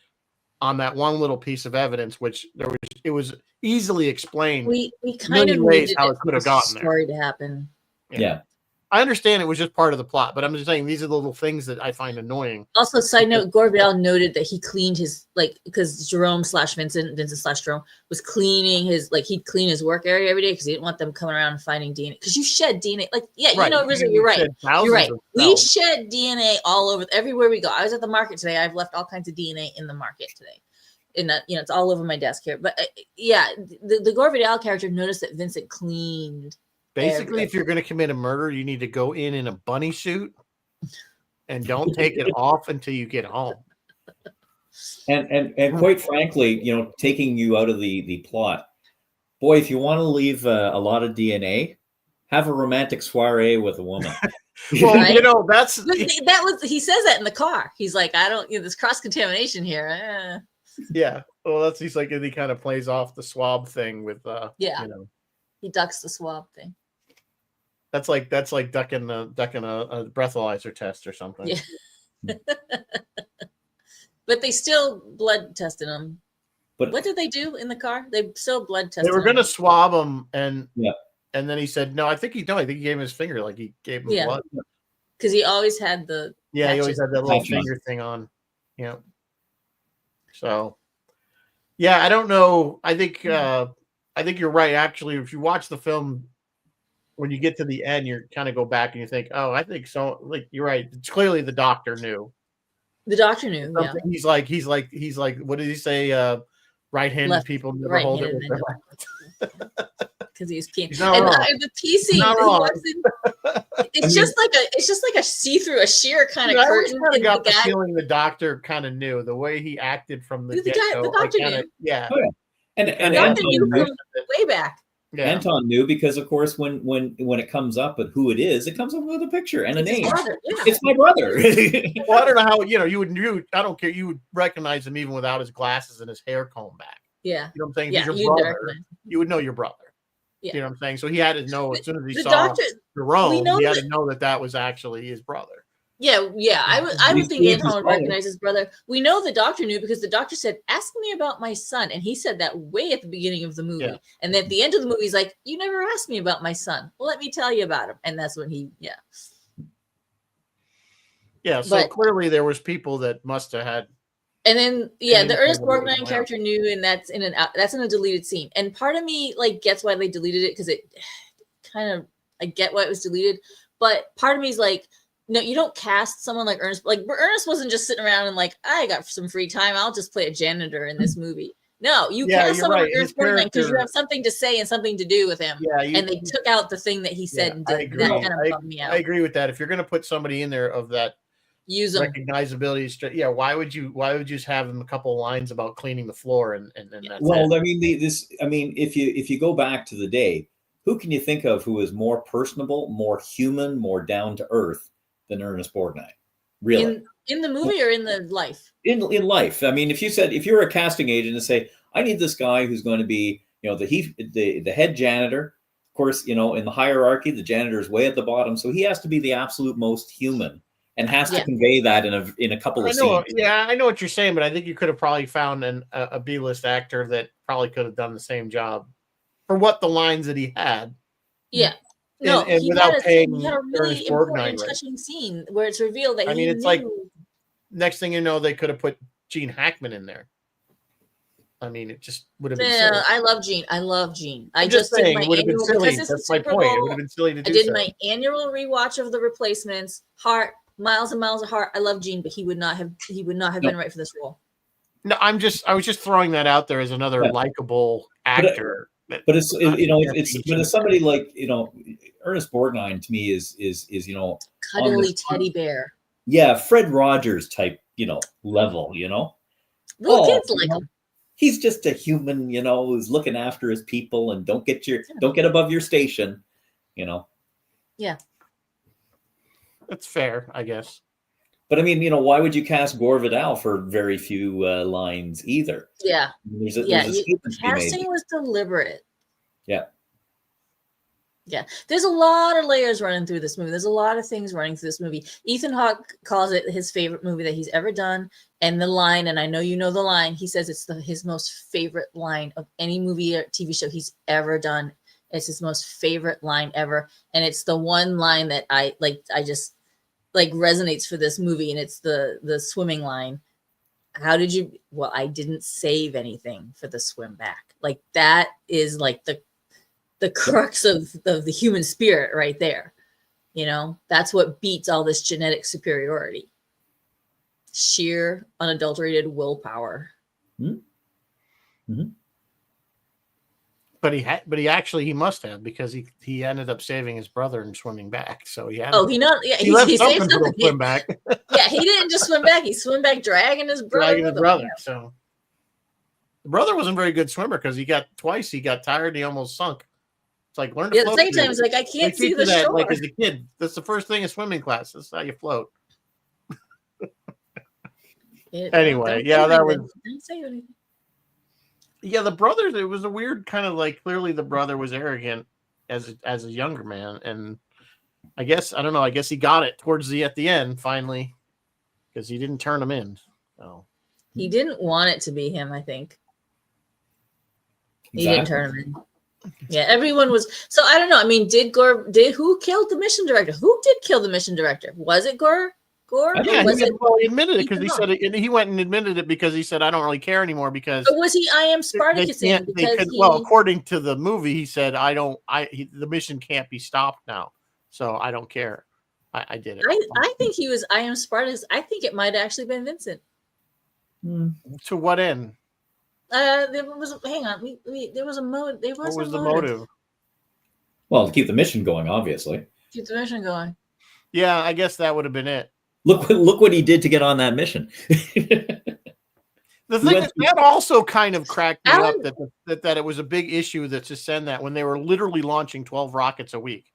on that one little piece of evidence, which it was easily explained. We kind of ways needed how it could have gotten there. Story to happen. Yeah. I understand it was just part of the plot, but I'm just saying these are the little things that I find annoying. Also, side note, Gore Vidal noted that he cleaned his, because Vincent/Jerome was cleaning his, he'd clean his work area every day because he didn't want them coming around and finding DNA. Because you shed DNA. Right. Rizzo, you're right. You're right. We shed DNA all over, everywhere we go. I was at the market today. I've left all kinds of DNA in the market today. And it's all over my desk here. But the Gore Vidal character noticed that Vincent cleaned. Basically, if you're going to commit a murder, you need to go in a bunny suit and don't take it off until you get home. And quite frankly, taking you out of the plot, boy, if you want to leave a lot of DNA, have a romantic soiree with a woman. Well, right? that was he says that in the car. He's like, I don't, there's cross contamination here. Yeah. Well, he's like, he kind of plays off the swab thing with, he ducks the swab thing. That's like ducking a breathalyzer test or something. Yeah. But they still blood tested him. But what did they do in the car? They still blood tested. They were going to swab him, and yeah. And then he said, "No, I think he gave him his finger, like he gave him blood." Because he always had the he always had that little finger thing on. Yeah. So, yeah, I don't know. I think you're right. Actually, if you watch the film, when you get to the end, you kind of go back and you think, "Oh, I think so." Like you're right. It's clearly the doctor knew. The doctor knew. Yeah. He's like. What did he say? Right-handed people never hold it with their left. Because he was keen. And the PC, it's just like a see-through, a sheer kind of curtain. I got the feeling the doctor kind of knew the way he acted from the get-go. The doctor knew. Yeah. Oh, yeah. And Anton knew from way back. Yeah. Anton knew because, of course, when it comes up with who it is, it comes up with a picture and a name. It's my brother. Well, I don't know how you would. I don't care. You would recognize him even without his glasses and his hair combed back. Yeah, you know what I'm saying? Yeah, your brother. You would know your brother. Yeah. You know what I'm saying? So he had to know as soon as he saw Jerome, he had to know that was actually his brother. Yeah. I would think Anton would recognize his brother. We know the doctor knew because the doctor said, "Ask me about my son," and he said that way at the beginning of the movie. Yeah. And then at the end of the movie, he's like, "You never asked me about my son. Well, let me tell you about him." And that's when he, Yeah. So clearly there was people that must have had. And then, the Ernest Borgnine character knew, and that's in a deleted scene. And part of me gets why they deleted it because it kind of I get why it was deleted, but part of me is like, no, you don't cast someone like Ernest. Like Ernest wasn't just sitting around and like, I got some free time, I'll just play a janitor in this movie. No, you Yeah, cast you're someone right. with His Earth because you character- have something to say and something to do with him. Yeah, And they took out the thing that he said and I did. agree. That kind of bummed me out. I agree with that. If you're going to put somebody in there of that Use them. recognizability, yeah, why would you just have them a couple of lines about cleaning the floor and that's Well, it? I mean, if you go back to the day, who can you think of who is more personable, more human, more down to earth than Ernest Borgnine? Really, In the movie or in the life? in life. I mean, if you're a casting agent and say, I need this guy who's going to be, the head janitor. Of course, in the hierarchy, the janitor is way at the bottom, so he has to be the absolute most human and has to convey that in a couple of scenes. Yeah, I know what you're saying, but I think you could have probably found a B-list actor that probably could have done the same job for what the lines that he had. Yeah. No, and he without had paying a really Ernest Borgnine, important, right? touching scene where it's revealed that I mean, it's knew. like next thing you know, they could have put Gene Hackman in there. I mean, it just would have been silly. I love Gene. I I'm just did saying, my it would have been annual silly. because this That's is my Super point. It Bowl. would have been silly to do I did so. my annual rewatch of the Replacements. Heart, miles and miles of heart. I love Gene, but he would not have been right for this role. No, I was just throwing that out there as another likable actor. But it's somebody like Ernest Borgnine to me is Cuddly teddy bear. Yeah, Fred Rogers type level. Little kids like him. He's just a human, who's looking after his people and don't get above your station. Yeah, that's fair, I guess. But I mean, why would you cast Gore Vidal for very few lines either? Yeah, casting was deliberate. Yeah. Yeah, there's a lot of layers running through this movie. There's a lot of things running through this movie. Ethan Hawke calls it his favorite movie that he's ever done. And the line, and I know you know the line, he says it's his most favorite line of any movie or TV show he's ever done. It's his most favorite line ever. And it's the one line that I just resonates for this movie. And it's the swimming line. How did you, well, I didn't save anything for the swim back. Like that is like the crux of the human spirit right there. That's what beats all this genetic superiority. Sheer unadulterated willpower. Mm-hmm. But he must have, because he ended up saving his brother and swimming back. So he had. He left saved something for something. the swim back. Yeah, he didn't just swim back. He swam back dragging his brother. So the brother wasn't a very good swimmer because he got tired. He almost sunk. It's like learn to float. The second time, it's like I can't see the shore. Like as a kid, that's the first thing in swimming class. That's how you float. Anyway, that was. Didn't say anything. Yeah, the brothers. It was a weird kind of like. Clearly, the brother was arrogant as a younger man, and I guess I don't know. I guess he got it at the end finally, because he didn't turn him in. So he didn't want it to be him. I think he didn't turn him in. Yeah, everyone was. So I don't know. I mean, who killed the mission director? Who did kill the mission director? Was it Gore? Yeah, he admitted it because he said it, he went and admitted it because he said, I don't really care anymore because. But was he I am Spartacus? Well, according to the movie, he said, the mission can't be stopped now. So I don't care. I did it. I think he was I am Spartacus. I think it might have actually been Vincent. To what end? There was there was a motive. What was the motive? Well, to keep the mission going, obviously. Keep the mission going. Yeah, I guess that would have been it. Look what he did to get on that mission. The thing that also kind of cracked me up that it was a big issue to send that when they were literally launching 12 rockets a week.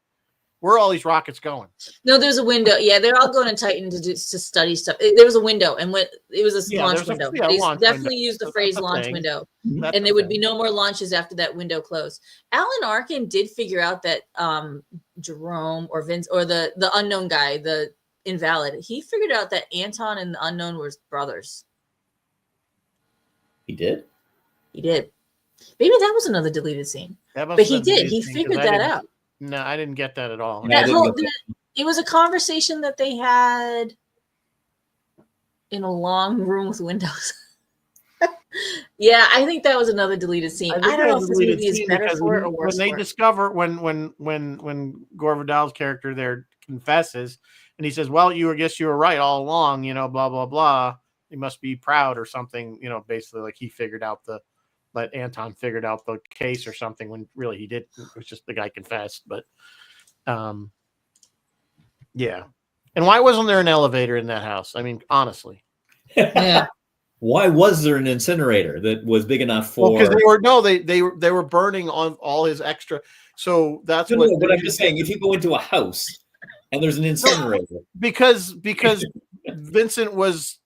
Where are all these rockets going? No, there's a window. Yeah, they're all going to Titan to study stuff. There was a window, and when it was a launch window. They definitely used the phrase launch window, and there would be no more launches after that window closed. Alan Arkin did figure out that Jerome or Vince or the unknown guy, the invalid, he figured out that Anton and the unknown were brothers. He did? He did. Maybe that was another deleted scene. But he did. He figured that out. No, I didn't get that at all. It was a conversation that they had in a long room with windows. Yeah, I think that was another deleted scene. I don't know if this movie is better for it or worse. When they discover when Gore Vidal's character there confesses and he says, well, I guess you were right all along, blah, blah, blah. He must be proud or something, basically like he figured out the but Anton figured out the case or something when really he did. It was just the guy confessed. But yeah. And why wasn't there an elevator in that house? I mean, honestly. Yeah. Why was there an incinerator that was big enough for? Because they were burning on all his extra. So that's No, what. no, but I'm just saying, if you go into a house and there's an incinerator, because Vincent was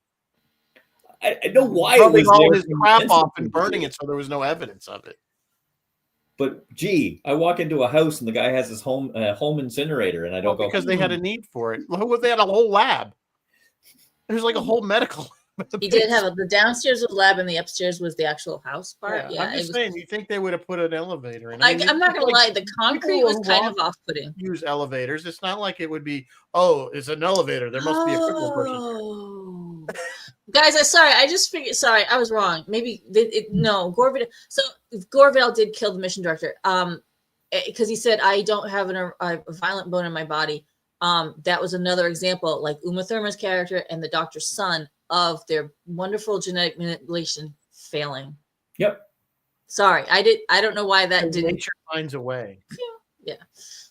I know why it rubbing was all there his from crap Vincent off and to do burning it. it, so there was no evidence of it. But gee, I walk into a house and the guy has his home incinerator, and I don't go because they had a need for it. They had a whole lab. There's like a whole medical. He did have the downstairs was lab and the upstairs was the actual house part. Yeah, I'm just saying. You think they would have put an elevator in? I'm not gonna lie. The concrete was kind of off-putting. Use elevators. It's not like it would be. Oh, it's an elevator. There must be a crippled person. Guys, I'm sorry. I just figured. Sorry, I was wrong. Maybe no. Gore. So Gore did kill the mission director. Because he said I don't have a violent bone in my body. That was another example, like Uma Thurman's character and the doctor's son, of their wonderful genetic manipulation failing. Yep. Sorry, I don't know why that didn't. Nature finds a way. Yeah.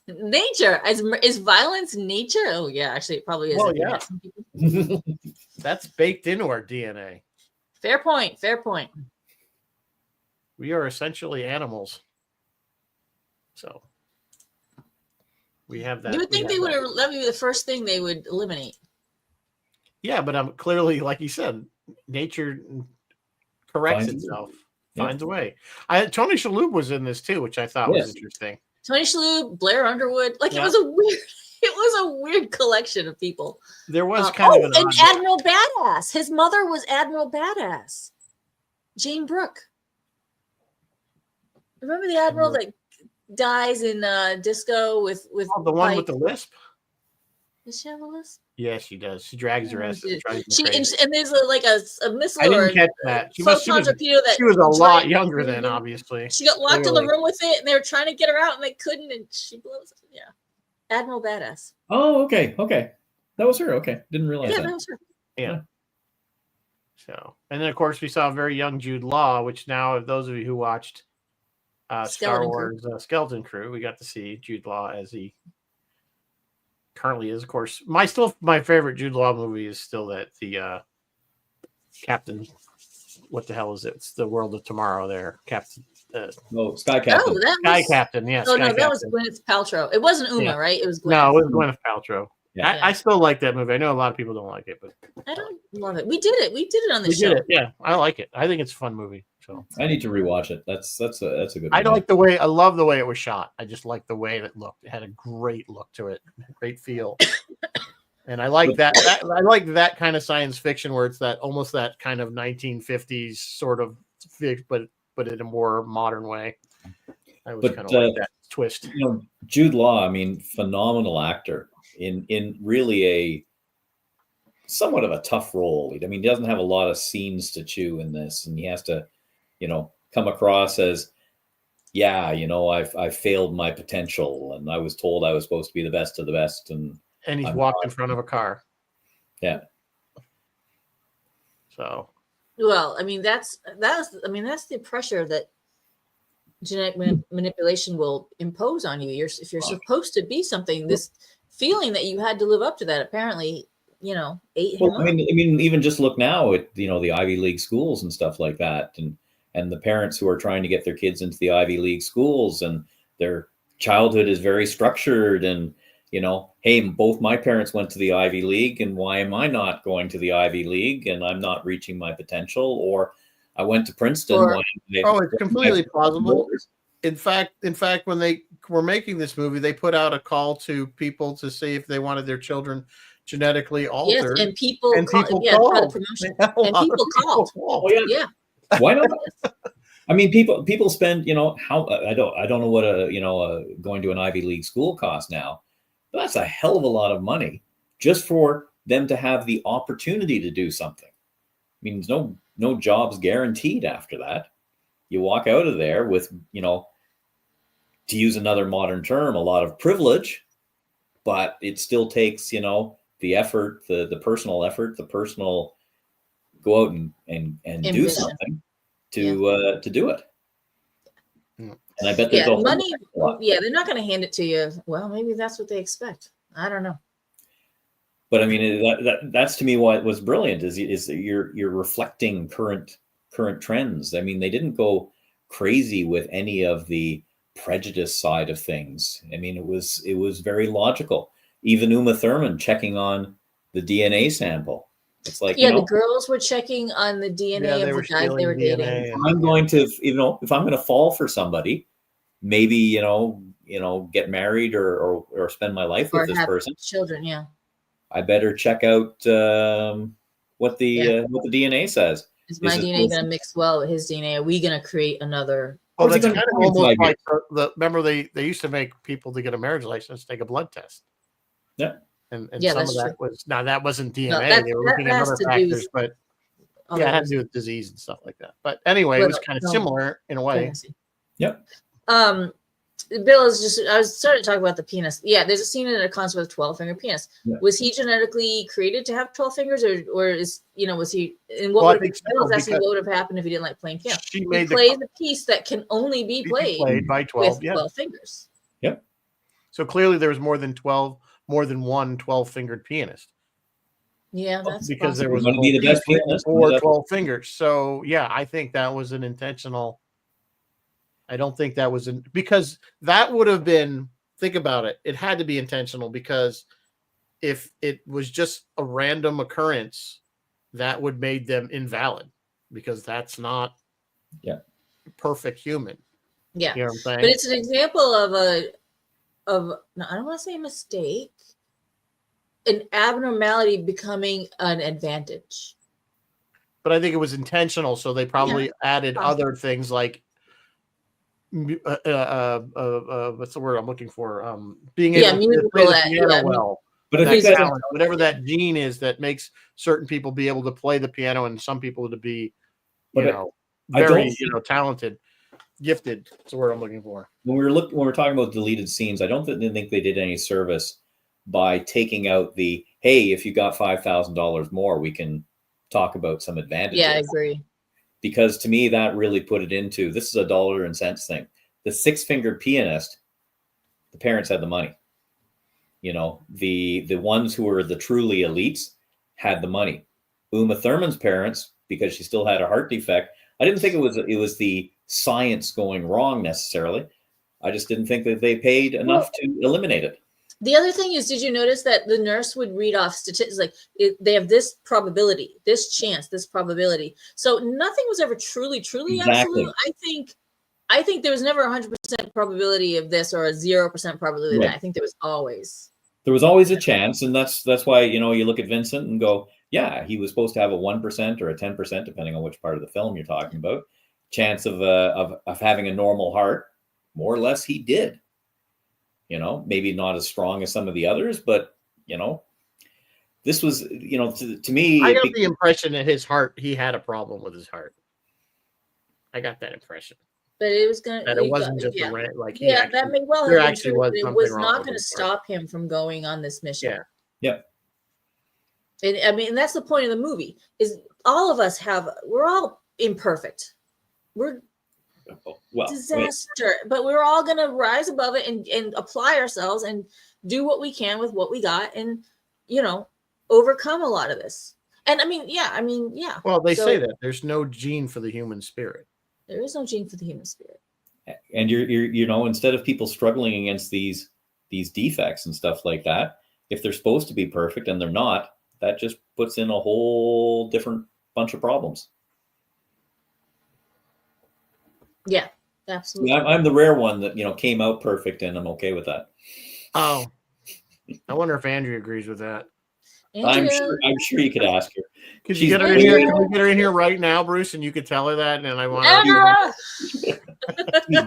Nature is violence nature? Oh yeah, actually it probably is. Well, yeah. That's baked into our DNA. Fair point. Fair point. We are essentially animals. So we have that. You would think that would be the first thing they would eliminate. Yeah, but I'm clearly, like you said, nature corrects itself, finds a way. Tony Shalhoub was in this too, which I thought was interesting. Tony Shalhoub, Blair Underwood, it was a weird collection of people. There was kind of an Admiral Badass. His mother was Admiral Badass, Jane Brooke. Remember the Admiral that dies in Disco with the one Pike with the lisp? Does she have a lisp? Yeah, she does. She drags her ass. And there's a missile. I didn't catch that. She was a lot younger then, obviously. She got locked in the room with it, and they were trying to get her out, and they couldn't, and she blows it. Yeah, Admiral Badass. Oh, okay, that was her. Okay, didn't realize that. Yeah, that was her. Yeah. So, and then of course we saw a very young Jude Law, which now, if those of you who watched Star Wars Skeleton Crew, we got to see Jude Law as he currently is. Of course, my favorite Jude Law movie is still the Captain. What the hell is it? It's the World of Tomorrow. There, Captain. Sky Captain. Sky Captain. Yeah. Oh no, that was Gwyneth Paltrow. It wasn't Uma, right? It was Gwyneth. No, it was Gwyneth Paltrow. Yeah. I still like that movie. I know a lot of people don't like it, but I don't love it. We did it. We did it on the show. Did it. Yeah, I like it. I think it's a fun movie. So I need to rewatch it. That's a good. I like the way. I love the way it was shot. I just like the way it looked. It had a great look to it, great feel, and I like that. I like that kind of science fiction where it's that almost that kind of 1950s sort of, but in a more modern way. I was kind of like that twist. Jude Law. I mean, phenomenal actor in really a somewhat of a tough role. I mean, he doesn't have a lot of scenes to chew in this, and he has to, come across as, I failed my potential, and I was told I was supposed to be the best of the best, and he's walked in front of a car. Yeah. So. Well, I mean that's the pressure that genetic manipulation will impose on you. If you're supposed to be something, this feeling that you had to live up to that apparently, ate him up. I mean, even just look now at the Ivy League schools and stuff like that, and the parents who are trying to get their kids into the Ivy League schools, and their childhood is very structured, and hey, both my parents went to the Ivy League, and why am I not going to the Ivy League, and I'm not reaching my potential? Or I went to Princeton. It's completely plausible. In fact, when they were making this movie, they put out a call to people to see if they wanted their children genetically altered. Yes, and people called. Oh yeah. Why not? I mean, people spend, how I don't know what going to an Ivy League school costs now, but that's a hell of a lot of money just for them to have the opportunity to do something. I mean, there's no jobs guaranteed after that. You walk out of there with, to use another modern term, a lot of privilege, but it still takes, the effort, the personal effort, the personal go out and do something. to do it. Yeah. And I bet there's money. Yeah, they're not going to hand it to you. Well, maybe that's what they expect. I don't know. But I mean, that's to me what was brilliant is that you're reflecting current trends. I mean, they didn't go crazy with any of the prejudice side of things. I mean, it was very logical. Even Uma Thurman checking on the DNA sample. It's like, the girls were checking on the DNA of the guys they were dating. I'm going to, if I'm going to fall for somebody, maybe get married or spend my life with this person. Children, yeah. I better check out what the DNA says. Is my DNA going to mix well with his DNA? Are we going to create another? Well, that's kind of almost like remember they used to make people to get a marriage license take a blood test. Yeah. And some of that was that wasn't DNA. They were looking at other factors, but it had to do with disease and stuff like that. But anyway, it was kind of similar in a way. Pregnancy. Yep. Bill I was starting to talk about the penis. Yeah, there's a scene in a concert with 12-finger penis. Yeah. Was he genetically created to have 12 fingers, or is was he? And what would have happened if he didn't like playing piano? He plays a piece that can only be played by 12, with 12 fingers. Yep. So clearly, there was more than one 12-fingered pianist. Yeah, that's because there was going to be the best pianist or 12 fingers. So yeah, I think that was an intentional. I don't think that was because that would have been. Think about it. It had to be intentional because if it was just a random occurrence, that would make them invalid because that's not perfect human. Yeah, you know what I'm saying? But it's an example of I don't want to say a mistake, an abnormality becoming an advantage. But I think it was intentional, so they probably added other things like what's the word I'm looking for? Being able to play the piano well. But I think talent, whatever that gene is that makes certain people be able to play the piano and some people to be, very talented, gifted. That's the word I'm looking for. When we're talking about deleted scenes, I don't think they did any service by taking out the if you got $5,000 more, we can talk about some advantages. Yeah, I agree. Because to me, that really put it into this is a dollar and cents thing. The 6-fingered pianist, the parents had the money. The ones who were the truly elites had the money. Uma Thurman's parents, because she still had a heart defect, I didn't think it was the science going wrong necessarily. I just didn't think that they paid enough to eliminate it. The other thing is, did you notice that the nurse would read off statistics like they have this probability, this chance, this probability. So nothing was ever truly absolute. I think there was never 100% probability of this or a 0% probability of that. I think there was always a chance, and that's why you look at Vincent and go, yeah, he was supposed to have a 1% or a 10%, depending on which part of the film you're talking about, chance of having a normal heart. More or less, he did. Maybe not as strong as some of the others, but this was, to me, I got the impression that his heart, he had a problem with his heart. I got that impression. But it was going to, that it wasn't just a rant. Like, that may well there have actually been was true, something it was wrong not with going to his stop him from going on this mission. Yeah. And I mean, that's the point of the movie is all of us we're all imperfect. We're disaster, but we're all going to rise above it and apply ourselves and do what we can with what we got and, overcome a lot of this. And I mean, yeah. Well, they say that there's no gene for the human spirit. There is no gene for the human spirit. And you're instead of people struggling against these defects and stuff like that, if they're supposed to be perfect and they're not, that just puts in a whole different bunch of problems. Yeah, absolutely. I'm the rare one that came out perfect, and I'm okay with that. Oh, I wonder if Andrea agrees with that. I'm sure you could ask her. Could you get her in here? Can we get her in here right now, Bruce? And you could tell her that. And I want to.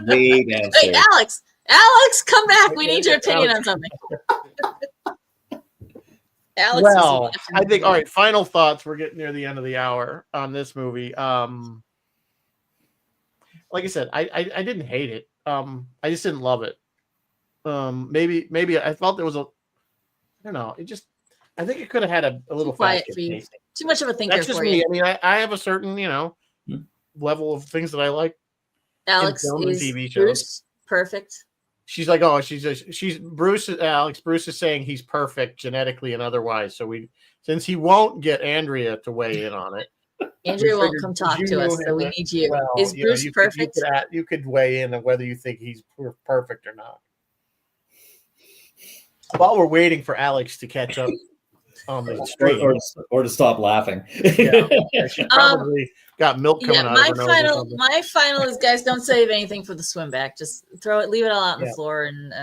Hey, Alex, come back. We need your opinion on something. Alex. Well, I think. All right. Final thoughts. We're getting near the end of the hour on this movie. Like I said, I didn't hate it. I just didn't love it. Maybe I felt there was I don't know. I think it could have had a little quiet for you. Too much of a thinker. That's just for me. you. I mean, I have a certain, level of things that I like Alex in film and is TV shows. Bruce perfect. She's like, oh, she's Bruce. Alex Bruce is saying he's perfect genetically and otherwise. So since he won't get Andrea to weigh in on it, Andrea won't figured come since talk you to knew us, so him we that- need you. well, Is you know, Bruce you perfect? you could weigh in on whether you think he's perfect or not. While we're waiting for Alex to catch up on the stream, or to stop laughing. yeah, she probably got milk coming out of her nose or something. My final is, guys, don't save anything for the swim back. Just leave it all out on the floor, and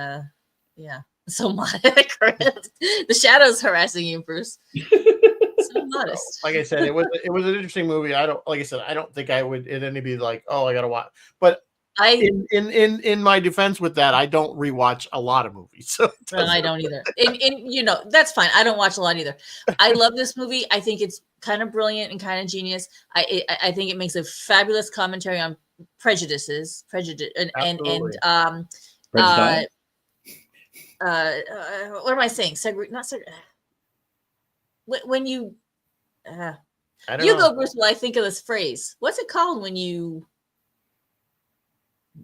yeah. So modest. The shadow's harassing you, Bruce. So modest. Like I said, it was an interesting movie. I don't think I would it'd be like, oh, I gotta watch. But in my defense with that, I don't rewatch a lot of movies. So I don't either. And that's fine. I don't watch a lot either. I love this movie. I think it's kind of brilliant and kind of genius. I think it makes a fabulous commentary on prejudice and what am I saying? When you I don't know. Go, Bruce, while I think of this phrase. What's it called when you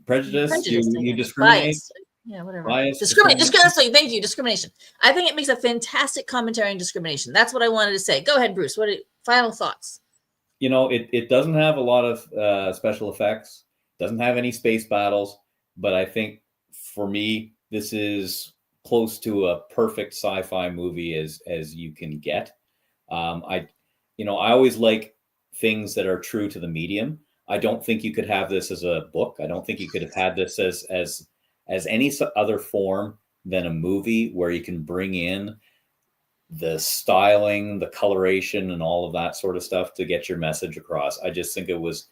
prejudice you discriminate? Bias. Yeah, whatever. Discrimination. Thank you. Discrimination. I think it makes a fantastic commentary on discrimination. That's what I wanted to say. Go ahead, Bruce. Final thoughts? It doesn't have a lot of special effects. Doesn't have any space battles, but I think for me, this is close to a perfect sci-fi movie as you can get. I always like things that are true to the medium. I don't think you could have this as a book. I don't think you could have had this as any other form than a movie where you can bring in the styling, the coloration, and all of that sort of stuff to get your message across. I just think it was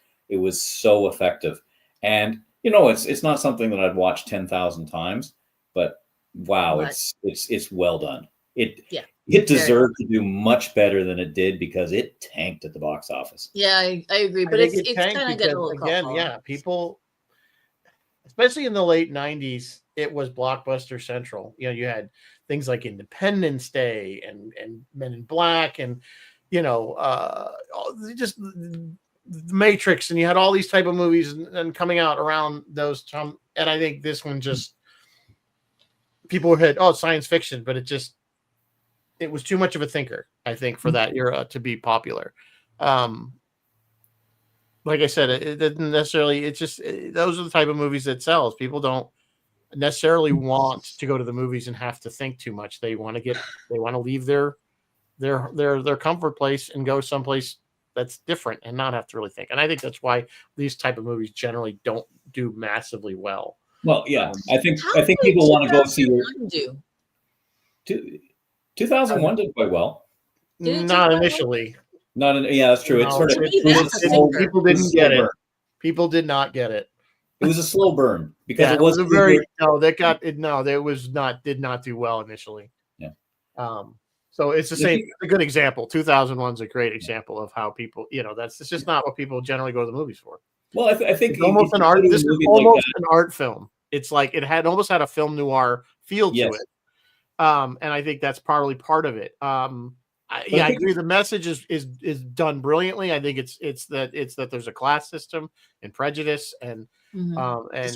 so effective. And it's not something that I'd watch 10,000 times, but wow, it's well done. It deserved to do much better than it did because it tanked at the box office. Yeah, I agree. But it's kind of got a little again, yeah, people, especially in the late 90s, it was blockbuster central. You had things like Independence Day and Men in Black and just the Matrix, and you had all these type of movies and coming out around those times. And I think this one just people had science fiction, but it was too much of a thinker, I think, for that era to be popular. Like I said, it didn't necessarily. It's just those are the type of movies that sells. People don't necessarily want to go to the movies and have to think too much. They want to leave their comfort place and go someplace that's different and not have to really think. And I think that's why these type of movies generally don't do massively well. Well, yeah, I think people want to go see. 2001 did quite well. Not initially. That's true. It's sort of people didn't get it. People did not get it. It was a slow burn because it wasn't did not do well initially. Yeah. So it's the same. It's a good example. 2001 is a great example of how people. It's just not what people generally go to the movies for. Well, I think it's almost an art. This is almost an art film. It's like it almost had a film noir feel to it. And I think that's partly part of it. I agree. The message is done brilliantly. I think it's that there's a class system and prejudice and and I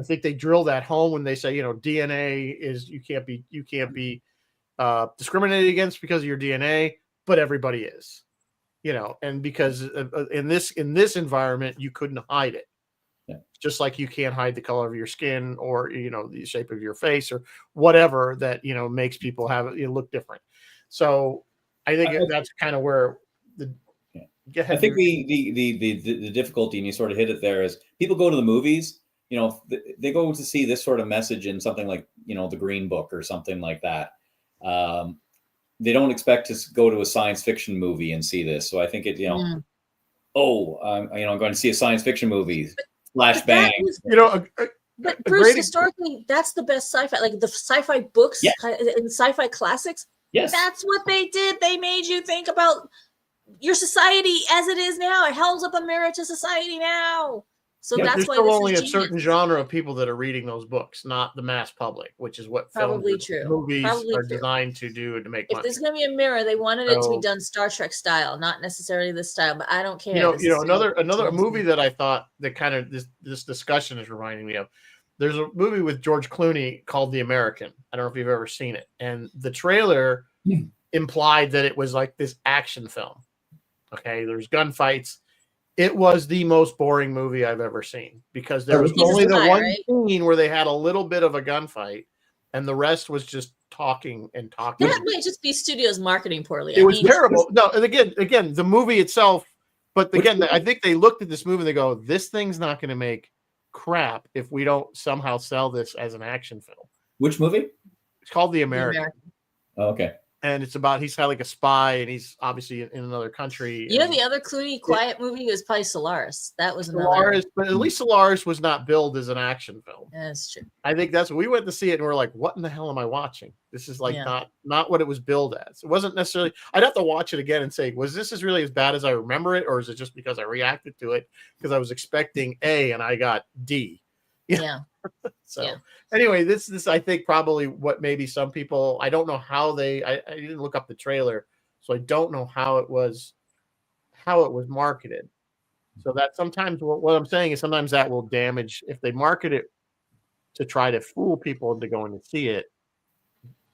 think they drill that home when they say DNA is you can't be discriminated against because of your DNA, but everybody is, and because in this environment you couldn't hide it. Yeah. Just like you can't hide the color of your skin or the shape of your face or whatever that makes people look different. So I think that's kind of where I think the difficulty, and you sort of hit it there, is people go to the movies. They go to see this sort of message in something like The Green Book or something like that. They don't expect to go to a science fiction movie and see this. So I think it I'm going to see a science fiction movie. Flash bang. But Bruce, historically, that's the best sci-fi. Like the sci-fi books and sci-fi classics. Yes, that's what they did. They made you think about your society as it is now. It holds up a mirror to society now. So Yeah, that's There's why still this only is a certain genius. genre of people that are reading those books, not the mass public, which is what Probably films, true. movies Probably are true. designed to do to make If money. there's gonna be a mirror, they wanted it to be So- done Star Trek style, not necessarily this style. But I don't care. You know, This is another genius. movie that I thought that kind of this discussion is reminding me of. There's a movie with George Clooney called The American. I don't know if you've ever seen it, and the trailer implied that it was like this action film. Okay, there's gunfights. It was the most boring movie I've ever seen because there was Jesus only the High, one right? scene where they had a little bit of a gunfight, and the rest was just talking and talking. That might just be studios marketing poorly. It was terrible. No, and again, the movie itself. But again, I think they looked at this movie and they go, "This thing's not going to make crap if we don't somehow sell this as an action film." Which movie? It's called The American. Oh, okay. And it's about he's kind of like a spy, and he's obviously in another country. You know, and the other Clooney quiet movie was probably Solaris. That was another. Solaris, but at least Solaris was not billed as an action film. Yeah, that's true. I think that's what we went to see it, and we're like, "What in the hell am I watching? This is like Yeah. not what it was billed as." It wasn't necessarily. I'd have to watch it again and say, "Was this as really as bad as I remember it, or is it just because I reacted to it because I was expecting A and I got D?" Yeah. So Yeah. anyway, this I think probably what maybe some people, I don't know how I didn't look up the trailer, so I don't know how it was marketed. So that sometimes what I'm saying is sometimes that will damage if they market it to try to fool people into going to see it.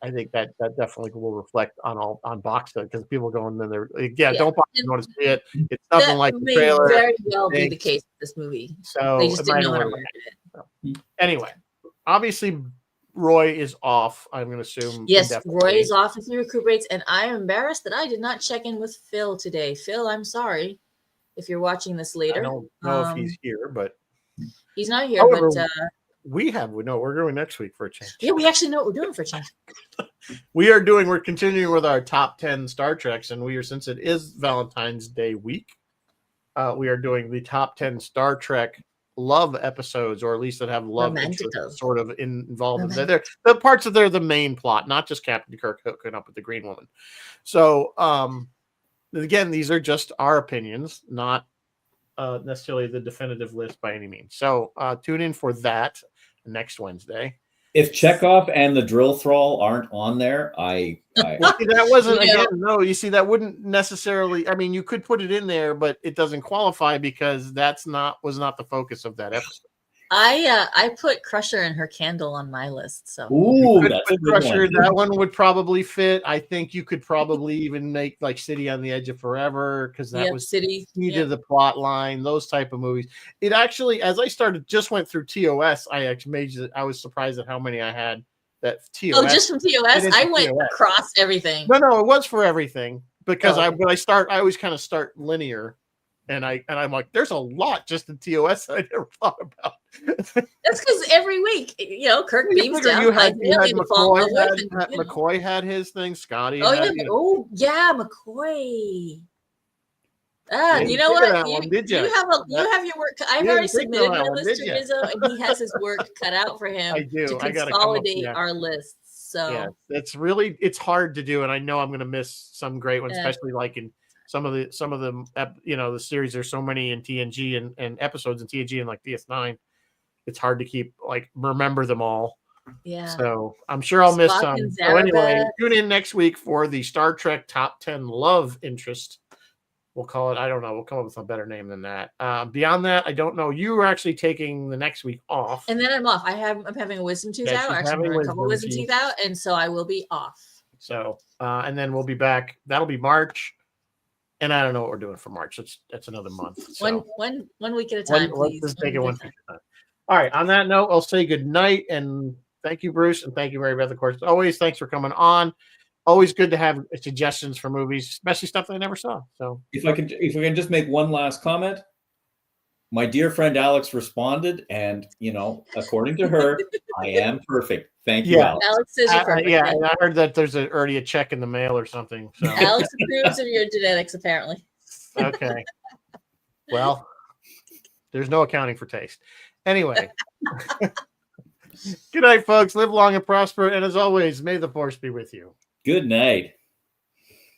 I think that definitely will reflect on box set because people go and then they're don't bother going to see it. It's nothing That like the may trailer. very well be the Thanks. case with this movie. So They just it didn't might know how to work. market it. So, anyway, obviously Roy is off. I'm going to assume. Yes, indefinitely. Roy is off as he recuperates, and I am embarrassed that I did not check in with Phil today. Phil, I'm sorry if you're watching this later. I don't know if he's here, but he's not here. However, But we're going next week for a change. yeah, we actually know what we're doing for a change. We're continuing with our top 10 Star Treks, and since it is Valentine's Day week, we are doing the top 10 Star Trek love episodes, or at least that have love interest sort of involved in there. The parts that they're the main plot, not just Captain Kirk hooking up with the Green Woman. So again, these are just our opinions, not necessarily the definitive list by any means. So tune in for that next Wednesday. If Chekhov and the Drill Thrall aren't on there, Well, see, that wasn't again. No, you see, that wouldn't necessarily. I mean, you could put it in there, but it doesn't qualify because was not the focus of that episode. I put Crusher and her candle on my list. So ooh, that's a good Crusher. one. That one would probably fit. I think you could probably even make like City on the Edge of Forever because that was City key to the plot line. Those type of movies. It actually, as I went through TOS, I was surprised at how many I had. That TOS. Oh, just from TOS, I went TOS. across everything. No, it was for everything because I always kind of start linear. And I'm like, there's a lot just in TOS that I never thought about. That's because every week, Kirk beams down. McCoy had his thing. Scotty. McCoy. You know what? You have your work. I've already submitted my list to Rizzo, and he has his work cut out for him. I do. To consolidate our lists. So yeah, it's hard to do, and I know I'm going to miss some great ones, especially like in some of the the series. There's so many in TNG and episodes in TNG and like DS9. It's hard to keep remember them all. Yeah. So I'm sure I'll miss some. So anyway, tune in next week for the Star Trek top 10 love interest. We'll call it. I don't know. We'll come up with a better name than that. Beyond that, I don't know. You are actually taking the next week off, and then I'm off. I'm having a wisdom tooth out. Actually, a couple wisdom teeth out, and so I will be off. So and then we'll be back. That'll be March. And I don't know what we're doing for March. That's another month. So. One week at a time, please. Let's take it one week at a time. All right. On that note, I'll say good night and thank you, Bruce, and thank you, Mary Beth. Of course, always thanks for coming on. Always good to have suggestions for movies, especially stuff that I never saw. So if we can just make one last comment. My dear friend Alex responded, and according to her, I am perfect. Thank you, Alex. Alex says you're perfect. And I heard that there's already a check in the mail or something. So. Alex approves of your genetics, apparently. Okay. Well, there's no accounting for taste. Anyway. Good night, folks. Live long and prosper. And as always, may the force be with you. Good night.